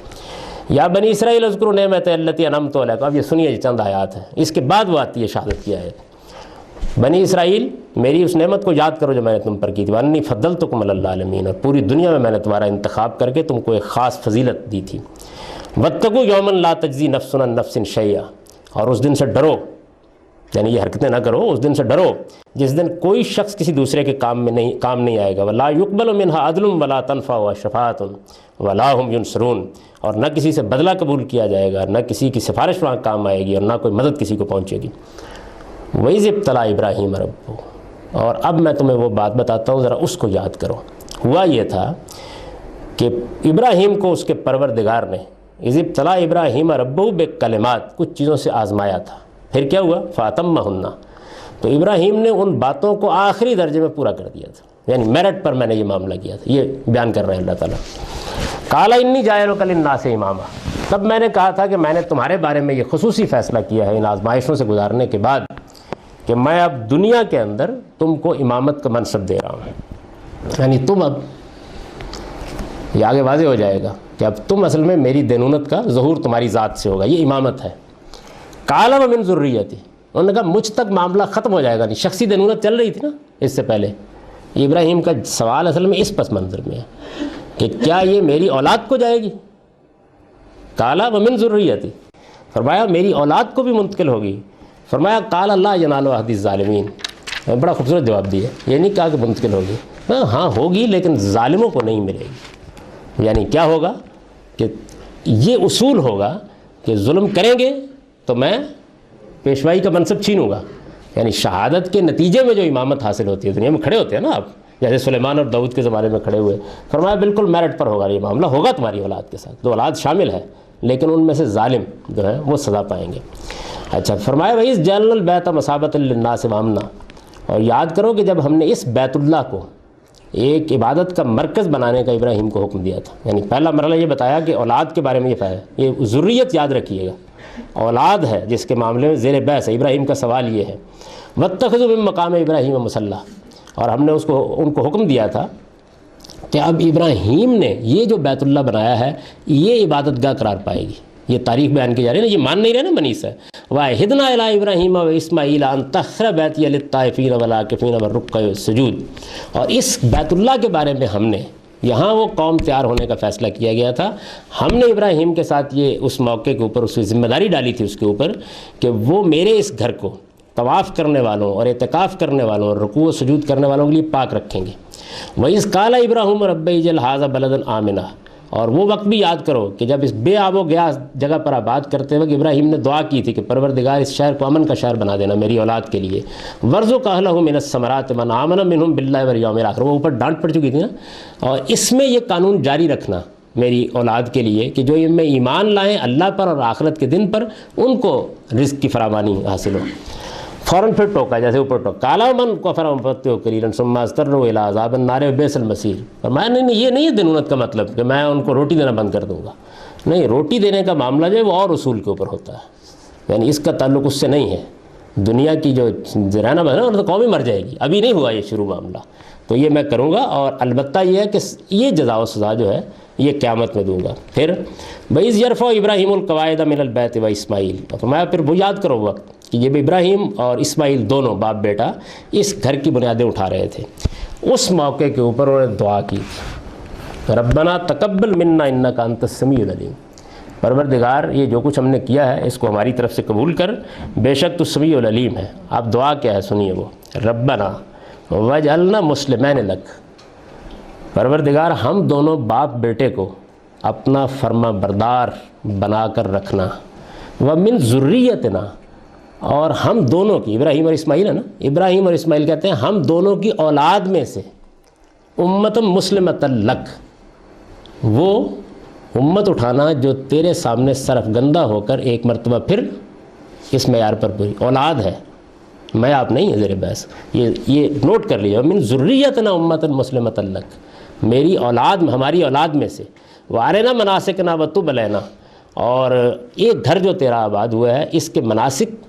یا بنی اسرائیل اذکروا نعمت التی انعمت علیکم، اب یہ سنیے چند آیات ہیں، اس کے بعد وہ آتی ہے شہادت کی آیت۔ بنی اسرائیل میری اس نعمت کو یاد کرو جو میں نے تم پر کی تھی، وانی فضلتکم علی العالمین، اور پوری دنیا میں نے تمہارا انتخاب کر کے تم کو ایک خاص فضیلت دی تھی۔ واتقوا یوما لا تجزی نفس عن نفس شیئا، اور اس دن سے ڈرو، یعنی یہ حرکتیں نہ کرو، اس دن سے ڈرو جس دن کوئی شخص کسی دوسرے کے کام نہیں آئے گا، ولا یقبل منها عدل ولا تنفع شفاعۃ ولا هم ینصرون، اور نہ کسی سے بدلہ قبول کیا جائے گا، نہ کسی کی سفارش وہاں کام آئے گی، اور نہ کوئی مدد کسی کو پہنچے گی۔ وَإِذِ ابْتَلَىٰ إِبْرَاهِيمَ رَبُّهُ، اور اب میں تمہیں وہ بات بتاتا ہوں، ذرا اس کو یاد کرو۔ ہوا یہ تھا کہ ابراہیم کو اس کے پروردگار نے اِذِ ابْتَلَىٰ إِبْرَاهِيمَ رَبُّهُ بِکلمات، کچھ چیزوں سے آزمایا تھا، پھر کیا ہوا؟ فَأَتَمَّهُنَّ، تو ابراہیم نے ان باتوں کو آخری درجے میں پورا کر دیا تھا، یعنی میرٹ پر میں نے یہ معاملہ کیا تھا، یہ بیان کر رہے ہیں اللہ تعالیٰ۔ قَالَ إِنِّي جَاعِلُكَ لِلنَّاسِ إِمَامًا، تب میں نے کہا تھا کہ میں نے تمہارے بارے میں یہ خصوصی فیصلہ کیا ہے ان آزمائشوں سے گزارنے کے بعد کہ میں اب دنیا کے اندر تم کو امامت کا منصب دے رہا ہوں، یعنی تم اب یہ آگے واضح ہو جائے گا کہ اب تم اصل میں میری دینونت کا ظہور تمہاری ذات سے ہوگا، یہ امامت ہے۔ قال ومن ذریتی، انہوں نے کہا مجھ تک معاملہ ختم ہو جائے گا، نہیں شخصی دینونت چل رہی تھی نا اس سے پہلے، ابراہیم کا سوال اصل میں اس پس منظر میں ہے کہ کیا یہ میری اولاد کو جائے گی؟ قال ومن ذریتی، فرمایا میری اولاد کو بھی منتقل ہوگی۔ فرمایا قال لا ینال عہد الظالمین، بڑا خوبصورت جواب دیا، یہ نہیں کہا کہ منتقل ہوگی، ہاں ہوگی لیکن ظالموں کو نہیں ملے گی۔ یعنی کیا ہوگا کہ یہ اصول ہوگا کہ ظلم کریں گے تو میں پیشوائی کا منصب چھینوں گا، یعنی شہادت کے نتیجے میں جو امامت حاصل ہوتی ہے، دنیا میں کھڑے ہوتے ہیں نا آپ، جیسے سلیمان اور داؤد کے زمانے میں کھڑے ہوئے، فرمایا بالکل میرٹ پر ہوگا یہ معاملہ، ہوگا تمہاری اولاد کے ساتھ، دو اولاد شامل ہے لیکن ان میں سے ظالم جو ہیں وہ سزا پائیں گے۔ اچھا فرمایا وَإِذْ جَعَلْنَا الْبَيْتَ مَثَابَةً لِلنَّاسِ وَأَمْنًا، اور یاد کرو کہ جب ہم نے اس بیت اللہ کو ایک عبادت کا مرکز بنانے کا ابراہیم کو حکم دیا تھا، یعنی پہلا مرحلہ یہ بتایا کہ اولاد کے بارے میں یہ ذریت یاد رکھیے گا، اولاد ہے جس کے معاملے میں زیر بحث ہے۔ ابراہیم کا سوال یہ ہے وَاتَّخِذُوا مِن مَّقَامِ إِبْرَاهِيمَ مُصَلًّى، اور ہم نے ان کو حکم دیا تھا کہ اب ابراہیم نے یہ جو بیت اللہ بنایا ہے یہ عبادت گاہ قرار پائے گی. یہ تاریخ بیان کی جا رہی ہے نا, یہ مان نہیں رہے نا بنی سے. وَعَهِدْنَا إِلَىٰ إِبْرَاهِيمَ وَإِسْمَاعِيلَ أَن طَهِّرَ بَيْتِيَ لِلطَّائِفِينَ وَالْعَاكِفِينَ وَالرُّكَّعِ السُّجُودِ. اور اس بیت اللہ کے بارے میں ہم نے یہاں وہ قوم تیار ہونے کا فیصلہ کیا گیا تھا. ہم نے ابراہیم کے ساتھ یہ اس موقع کے اوپر اس کی ذمہ داری ڈالی تھی اس کے اوپر کہ وہ میرے اس گھر کو طواف کرنے والوں اور اعتکاف کرنے والوں اور رکوع و سجود کرنے والوں کے لیے پاک رکھیں گے. وَإِذْ قَالَ إِبْرَاهِيمُ رَبِّ اجْعَلْ هَٰذَا بَلَدًا آمِنًا. اور وہ وقت بھی یاد کرو کہ جب اس بے آب و گیا جگہ پر آباد کرتے وقت ابراہیم نے دعا کی تھی کہ پروردگار اس شہر کو امن کا شہر بنا دینا میری اولاد کے لیے. وَارْزُقْ أَهْلَهُ مِنَ الثَّمَرَاتِ مَنْ آمَنَ مِنْهُمْ بِاللَّهِ وَالْيَوْمِ الْآخِرِ. وہ اوپر ڈانٹ پڑ چکی تھی نا, اور اس میں یہ قانون جاری رکھنا میری اولاد کے لیے کہ جو ان میں ایمان لائیں اللہ پر اور آخرت کے دن پر, ان کو رزق کی فراوانی حاصل ہو. فوراً پھر ٹوکا جیسے اوپر ٹوکا. کالا من کو فرمتو کلیرن ثم استروا الی عذاب النار وبئس المصیر. فرمایا نہیں یہ نہیں ہے دنونت کا مطلب کہ میں ان کو روٹی دینا بند کر دوں گا. نہیں, روٹی دینے کا معاملہ جو ہے وہ اور اصول کے اوپر ہوتا ہے, یعنی اس کا تعلق اس سے نہیں ہے. دنیا کی جو رہنا بنا اور تو قوم ہی مر جائے گی, ابھی نہیں ہوا یہ شروع معاملہ, تو یہ میں کروں گا. اور البتہ یہ ہے کہ یہ جزا و سزا جو ہے یہ قیامت میں دوں گا. پھر وَإِذْ يَرْفَعُ إِبْرَاهِيمُ الْقَوَاعِدَ مِنَ الْبَيْتِ وَإِسْمَاعِيلُ. فرمایا پھر وہ یاد کرو وقت کہ جب ابراہیم اور اسماعیل دونوں باپ بیٹا اس گھر کی بنیادیں اٹھا رہے تھے, اس موقع کے اوپر انہوں نے دعا کی ربنا تقبل منا انک انت السمیع العلیم. پروردگار یہ جو کچھ ہم نے کیا ہے اس کو ہماری طرف سے قبول کر, بے شک تو سمیع العلیم ہے. اب دعا کیا ہے سنیے, وہ ربنا وجعلنا مسلمین لک. پروردگار ہم دونوں باپ بیٹے کو اپنا فرما بردار بنا کر رکھنا. ومن ذریتنا, اور ہم دونوں کی, ابراہیم اور اسماعیل ہے نا, ابراہیم اور اسماعیل کہتے ہیں ہم دونوں کی اولاد میں سے امت مسلمۃ لک, وہ امت اٹھانا جو تیرے سامنے سرفگندہ ہو کر ایک مرتبہ پھر اس معیار پر پوری اولاد ہے, میں آپ نہیں ہے زیر بحث. یہ نوٹ کر لیجیے, من ذریتنا امت مسلمۃ لک, میری اولاد میں, ہماری اولاد میں سے, وارنا مناسکنا وتب علینا, اور ایک گھر جو تیرا آباد ہوا ہے اس کے مناسک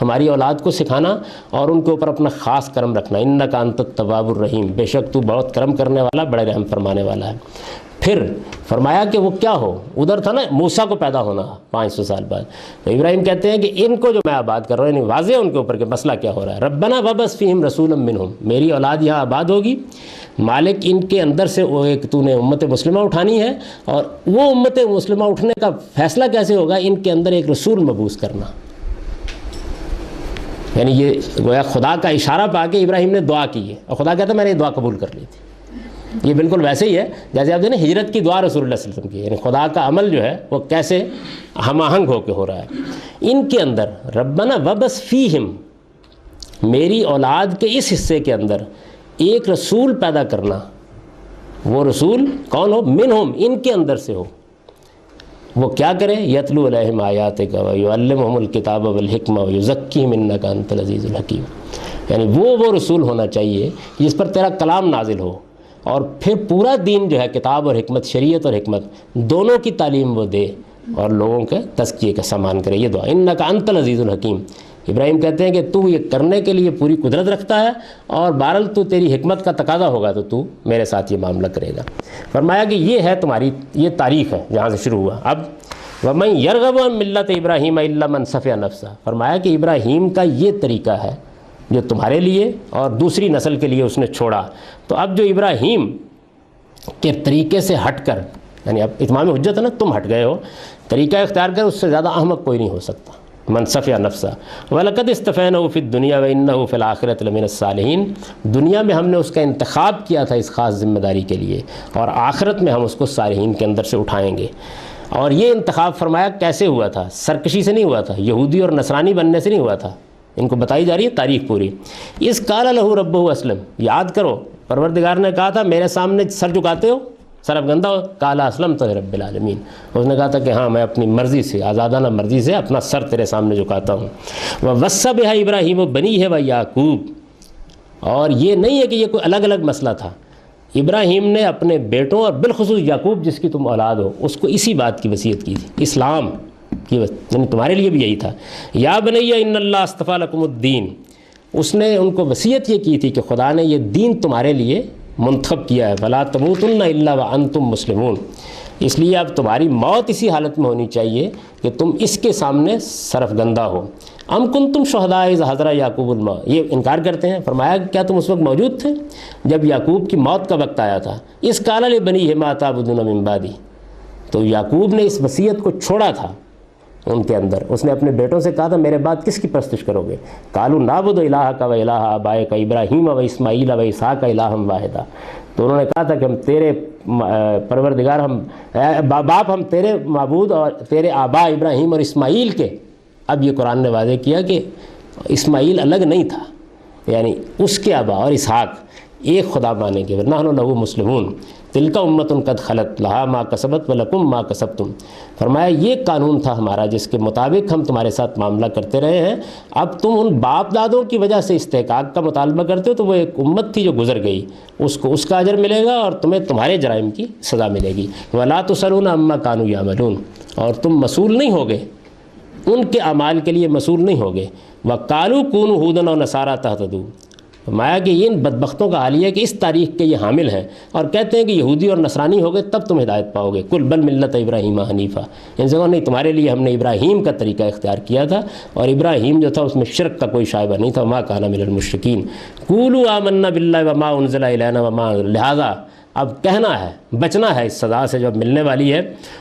ہماری اولاد کو سکھانا اور ان کے اوپر اپنا خاص کرم رکھنا. انک انت التواب الرحیم, بے شک تو بہت کرم کرنے والا, بڑے رحم فرمانے والا ہے. پھر فرمایا کہ وہ کیا ہو, ادھر تھا نا موسیٰ کو پیدا ہونا 500 سال بعد, تو ابراہیم کہتے ہیں کہ ان کو جو میں آباد کر رہا ہوں, یعنی واضح ان کے اوپر کہ مسئلہ کیا ہو رہا ہے. ربنا وبعث فیہم رسولا منہم, میری اولاد یہاں آباد ہوگی, مالک ان کے اندر سے وہ ایک تو نے امت مسلمہ اٹھانی ہے, اور وہ امت مسلمہ اٹھنے کا فیصلہ کیسے ہوگا, ان کے اندر ایک رسول مبعوث کرنا. یعنی یہ گویا خدا کا اشارہ پا کے ابراہیم نے دعا کی ہے, اور خدا کہتا ہے میں نے یہ دعا قبول کر لی تھی. یہ بالکل ویسے ہی ہے جیسے آپ دیکھیں ہجرت کی دعا رسول اللہ صلی اللہ علیہ وسلم کی, یعنی خدا کا عمل جو ہے وہ کیسے ہم آہنگ ہو کے ہو رہا ہے. ان کے اندر ربنا وبعث فیہم, میری اولاد کے اس حصے کے اندر ایک رسول پیدا کرنا, وہ رسول کون ہو, منہم, ان کے اندر سے ہو. وہ کیا کرے, یتلو علیہم آیاتک ویعلمہم الکتاب والحکمہ ویزکیہم انک انت العزیز الحکیم. یعنی وہ رسول ہونا چاہیے جس پر تیرا کلام نازل ہو, اور پھر پورا دین جو ہے کتاب اور حکمت, شریعت اور حکمت دونوں کی تعلیم وہ دے اور لوگوں کے تزکیے کا سامان کرے. یہ دعا انک انت العزیز الحکیم. ابراہیم کہتے ہیں کہ تو یہ کرنے کے لیے پوری قدرت رکھتا ہے, اور بہرحال تو تیری حکمت کا تقاضا ہوگا تو میرے ساتھ یہ معاملہ کرے گا. فرمایا کہ یہ ہے تمہاری, یہ تاریخ ہے جہاں سے شروع ہوا. اب وَمَن يَرْغَبُ عَن مِلَّةِ إِبْرَاهِيمَ إِلَّا مَنْ سَفِهَ نَفْسَهُ. فرمایا کہ ابراہیم کا یہ طریقہ ہے جو تمہارے لیے اور دوسری نسل کے لیے اس نے چھوڑا. تو اب جو ابراہیم کے طریقے سے ہٹ کر, یعنی اب اتمام حجت ہے نا, تم ہٹ گئے ہو, طریقہ اختیار کر, اس سے زیادہ احمق کوئی نہیں ہو سکتا. من صفیہ نفسہ وَلَقَدْ اسْتَفَيْنَهُ فِي الدُّنْيَا وَإِنَّهُ فِي الْآخِرَةِ لَمِنَ الصَّالِحِينَ. دنیا میں ہم نے اس کا انتخاب کیا تھا اس خاص ذمہ داری کے لیے, اور آخرت میں ہم اس کو صالحین کے اندر سے اٹھائیں گے. اور یہ انتخاب فرمایا کیسے ہوا تھا, سرکشی سے نہیں ہوا تھا, یہودی اور نصرانی بننے سے نہیں ہوا تھا. ان کو بتائی جا رہی ہے تاریخ پوری. اس قال لہ ربہ اسلم, یاد کرو پروردگار نے کہا تھا میرے سامنے سر جھکاتے ہو, سرفگندہ ہو, قال اسلمت لرب العالمین. اس نے کہا تھا کہ ہاں میں اپنی مرضی سے, آزادانہ مرضی سے اپنا سر تیرے سامنے جھکاتا ہوں. وَوَصَّى بِهَا ابراہیم بَنِيهِ وَيَعْقُوبَ. اور یہ نہیں ہے کہ یہ کوئی الگ الگ مسئلہ تھا, ابراہیم نے اپنے بیٹوں اور بالخصوص یعقوب جس کی تم اولاد ہو اس کو اسی بات کی وصیت کی تھی, اسلام کی, یعنی تمہارے لیے بھی یہی تھا. یا بنی ان اللہ اصطفیٰ لکم الدین, اس نے ان کو وصیت یہ کی تھی کہ خدا نے یہ دین تمہارے لیے منتخب کیا ہے، فَلَا تَمُوتُنَّ إِلَّا وَأَنْتُمْ مُسْلِمُونَ، اس لیے اب تمہاری موت اسی حالت میں ہونی چاہیے کہ تم اس کے سامنے سرفگندہ ہو۔ ام کنتم شہداء اذ حضر یعقوب الموت، یہ انکار کرتے ہیں۔ فرمایا کیا تم اس وقت موجود تھے جب یعقوب کی موت کا وقت آیا تھا؟ اذ قال لبنیہ ما تعبدون من بعدی، تو یعقوب نے اس وصیت کو چھوڑا تھا ان کے اندر، اس نے اپنے بیٹوں سے کہا تھا میرے بعد کس کی پرستش کرو گے؟ قالوا نعبد الہک و الہ آبائک ابراہیم و اسماعیل و اسحاق الہا واحدا، تو انہوں نے کہا تھا کہ ہم تیرے پروردگار، باپ ہم تیرے معبود اور تیرے آبا ابراہیم اور اسماعیل کے۔ اب یہ قرآن نے واضح کیا کہ اسماعیل الگ نہیں تھا، یعنی اس کے آبا اور اسحاق ایک خدا مانے کے، ونحن لہ مسلمون، تلک امۃ قد خلت لہا ما کسبت ولکم ما کسبتم۔ فرمایا یہ قانون تھا ہمارا جس کے مطابق ہم تمہارے ساتھ معاملہ کرتے رہے ہیں، اب تم ان باپ دادوں کی وجہ سے استحقاق کا مطالبہ کرتے ہو تو وہ ایک امت تھی جو گزر گئی، اس کو اس کا اجر ملے گا اور تمہیں تمہارے جرائم کی سزا ملے گی۔ ولا تسألون عما كانوا يعملون، اور تم مسئول نہیں ہوگے ان کے اعمال کے لیے، مسئول نہیں ہوگے۔ وقالوا كونوا هودا أو نصارى تهتدوا، فرمایا کہ ان بدبختوں کا حال یہ ہے کہ اس تاریخ کے یہ حامل ہیں اور کہتے ہیں کہ یہودی اور نصرانی ہوگے تب تم ہدایت پاؤ گے۔ قل بل ملت ابراہیم حنیفہ، ان سے کہو نہیں تمہارے لیے ہم نے ابراہیم کا طریقہ اختیار کیا تھا، اور ابراہیم جو تھا اس میں شرک کا کوئی شائبہ نہیں تھا، وما کان من المشرکین۔ قولوا آمنا باللہ وما انزل الینا وما، لہذا اب کہنا ہے، بچنا ہے اس سزا سے جو ملنے والی ہے،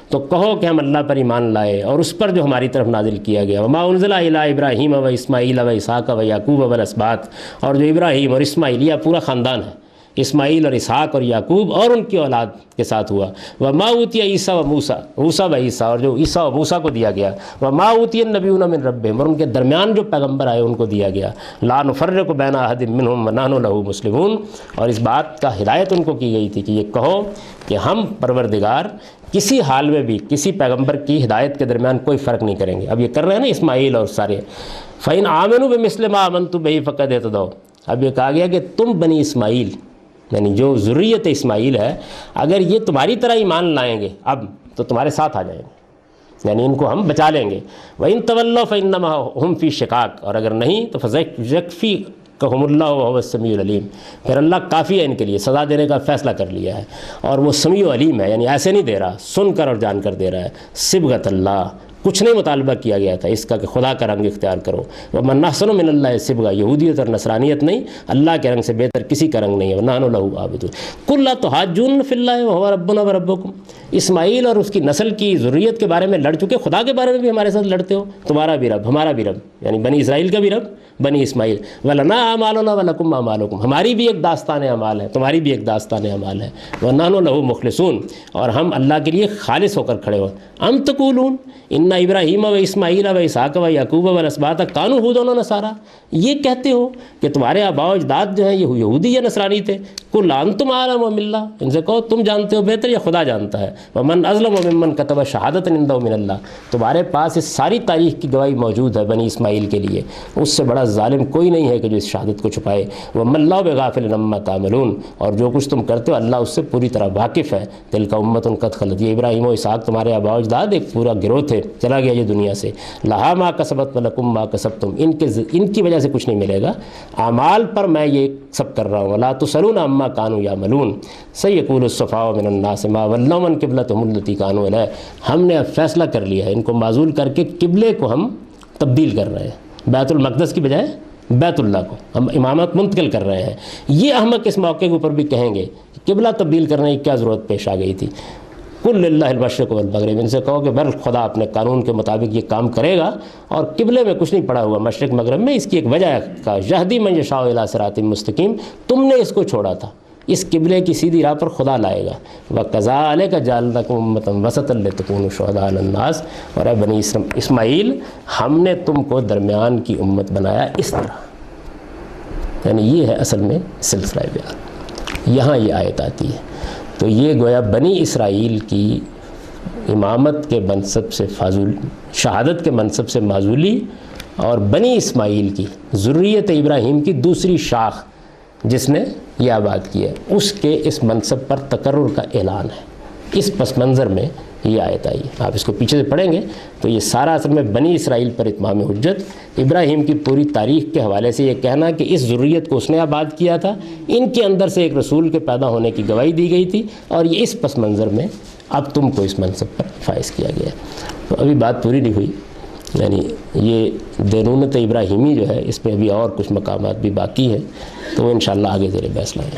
تو کہو کہ ہم اللہ پر ایمان لائے اور اس پر جو ہماری طرف نازل کیا گیا، وما انزل الی ابراہیم و اسماعیل و اسحاق و یعقوب والاسباط، اور جو ابراہیم اور اسماعیل یہ پورا خاندان ہے، اسماعیل اور اسحاق اور یعقوب اور ان کی اولاد کے ساتھ ہوا۔ وما اوتی عیسیٰ و موسیٰ، موسیٰ و عیسیٰ، اور جو عیسیٰ و موسیٰ کو دیا گیا۔ وما اوتی النبیون من ربہم، اور ان کے درمیان جو پیغمبر آئے ان کو دیا گیا۔ لا نفرق بین احد منہم ونحن لہ مسلمون، اور اس بات کا ہدایت ان کو کی گئی تھی کہ یہ کہو کہ ہم پروردگار کسی حال میں بھی کسی پیغمبر کی ہدایت کے درمیان کوئی فرق نہیں کریں گے۔ اب یہ کر رہے ہیں نا اسماعیل اور سارے۔ فإن آمنوا بمثل ما آمنتم بہ فقد اہتدوا، اب یہ کہا گیا کہ تم بنی اسماعیل یعنی جو ذریت اسماعیل ہے اگر یہ تمہاری طرح ایمان لائیں گے اب تو تمہارے ساتھ آ جائیں گے، یعنی ان کو ہم بچا لیں گے۔ وَإِن تَوَلَّوْا فَإِنَّمَا هُمْ فِي شِقَاقٍ، اور اگر نہیں تو فَسَيَكْفِيكَهُمُ اللَّهُ وَهُوَ السَّمِيعُ الْعَلِيمُ، پھر اللہ کافی ہے ان کے لیے، سزا دینے کا فیصلہ کر لیا ہے، اور وہ سمیع و علیم ہے، یعنی ایسے نہیں دے رہا، سن کر اور جان کر دے رہا ہے۔ صبغۃ اللہ، کچھ نہیں مطالبہ کیا گیا تھا اس کا کہ خدا کا رنگ اختیار کرو۔ وَمَنْ أَحْسَنُ مِنَ اللَّهِ صِبْغَةً، یہودیت اور نصرانیت نہیں، اللہ کے رنگ سے بہتر کسی کا رنگ نہیں ہے۔ وَنَحْنُ لَهُ عَابِدُونَ قُل لَا تُحَاجُّونَ فِي اللَّهِ وَهُوَ رَبُّنَا وَرَبُّكُمْ، اسماعیل اور اس کی نسل کی ذریت کے بارے میں لڑ چکے، خدا کے بارے میں بھی ہمارے ساتھ لڑتے ہو، تمہارا بھی رب ہمارا بھی رب، یعنی بنی اسرائیل کا بھی رب بنی اسماعیل۔ وَلَنَا أَعْمَالُنَا وَلَكُمْ أَعْمَالُكُمْ، ہماری بھی ایک داستان اعمال ہے، تمہاری بھی ایک داستان اعمال ہے۔ وَنَحْنُ لَهُ مُخْلِصُونَ، اور ہم اللہ کے لیے خالص ہو کر کھڑے ہو۔ ام تقولون ان ابراہیم و اسماعیل و اسحاق و یعقوب والاسباط کانوا ھودا و نصارا، یہ کہتے ہو کہ تمہارے آباء و اجداد جو ہیں یہ یہودی یا نصرانی تھے۔ قل انتم اعلم ام اللہ، ان سے کہو تم جانتے ہو بہتر یا خدا جانتا ہے۔ ومن اظلم ممن کتب شہادۃ عندہ من اللہ، تمہارے پاس اس ساری تاریخ کی گواہی موجود ہے بنی اسماعیل کے لیے، اس سے بڑا ظالم کوئی نہیں ہے کہ جو اس شہادت کو چھپائے۔ وما اللہ بغافل عما تعملون، اور جو کچھ تم کرتے ہو اللہ اس سے پوری طرح واقف ہے۔ تلک امۃ قد خلت، یہ ابراہیم و اسحاق تمہارے آباء و اجداد ایک پورا گروہ تھے، چلا گیا یہ دنیا سے۔ لہا ما کسبت ولکم ما کسبتم، ان کی وجہ سے کچھ نہیں ملے گا، اعمال پر میں یہ سب کر رہا ہوں۔ ولا تسألون عما كانوا يعملون سيقول السفهاء من الناس ما ولوا عن قبلتهم التي كانوا عليها، ہم نے اب فیصلہ کر لیا ہے، ان کو معزول کر کے قبلے کو ہم تبدیل کر رہے ہیں، بیت المقدس کی بجائے بیت اللہ کو ہم امامت منتقل کر رہے ہیں۔ یہ احمق اس موقع کے اوپر بھی کہیں گے کہ قبلہ تبدیل کرنے کی کیا ضرورت پیش آ گئی تھی۔ قل للہ المشرق والمغرب، ان سے کہو کہ بل خدا اپنے قانون کے مطابق یہ کام کرے گا، اور قبلے میں کچھ نہیں پڑا ہوا مشرق مغرب میں، اس کی ایک وجہ کا یہدی من یشاء الی صراط مستقیم، تم نے اس کو چھوڑا تھا، اس قبلے کی سیدھی راہ پر خدا لائے گا۔ وَكَذَلِكَ جَعَلْنَاكُمْ أُمَّةً وَسَطًا لِتَكُونُوا شُهَدَاءَ عَلَى النَّاسِ، اور اے بنی اسماعیل ہم نے تم کو درمیان کی امت بنایا اس طرح، یعنی یہ ہے اصل میں سلسلہ بیان۔ یہاں یہ آیت آتی ہے تو یہ گویا بنی اسرائیل کی امامت کے منصب سے شہادت کے منصب سے معزولی، اور بنی اسماعیل کی ذریت ابراہیم کی دوسری شاخ جس نے یہ آباد کی ہے، اس کے اس منصب پر تقرر کا اعلان ہے۔ اس پس منظر میں یہ آیت آئی. آپ اس کو پیچھے سے پڑھیں گے تو یہ سارا اصل میں بنی اسرائیل پر اتمام حجت، ابراہیم کی پوری تاریخ کے حوالے سے یہ کہنا کہ اس ذریت کو اس نے آباد کیا تھا، ان کے اندر سے ایک رسول کے پیدا ہونے کی گواہی دی گئی تھی، اور یہ اس پس منظر میں اب تم کو اس منصب پر فائز کیا گیا. تو ابھی بات پوری نہیں ہوئی، یعنی یہ دینونت ابراہیمی جو ہے اس پہ ابھی اور کچھ مقامات بھی باقی ہیں، تو وہ انشاءاللہ آگے زیر بحث لائیں.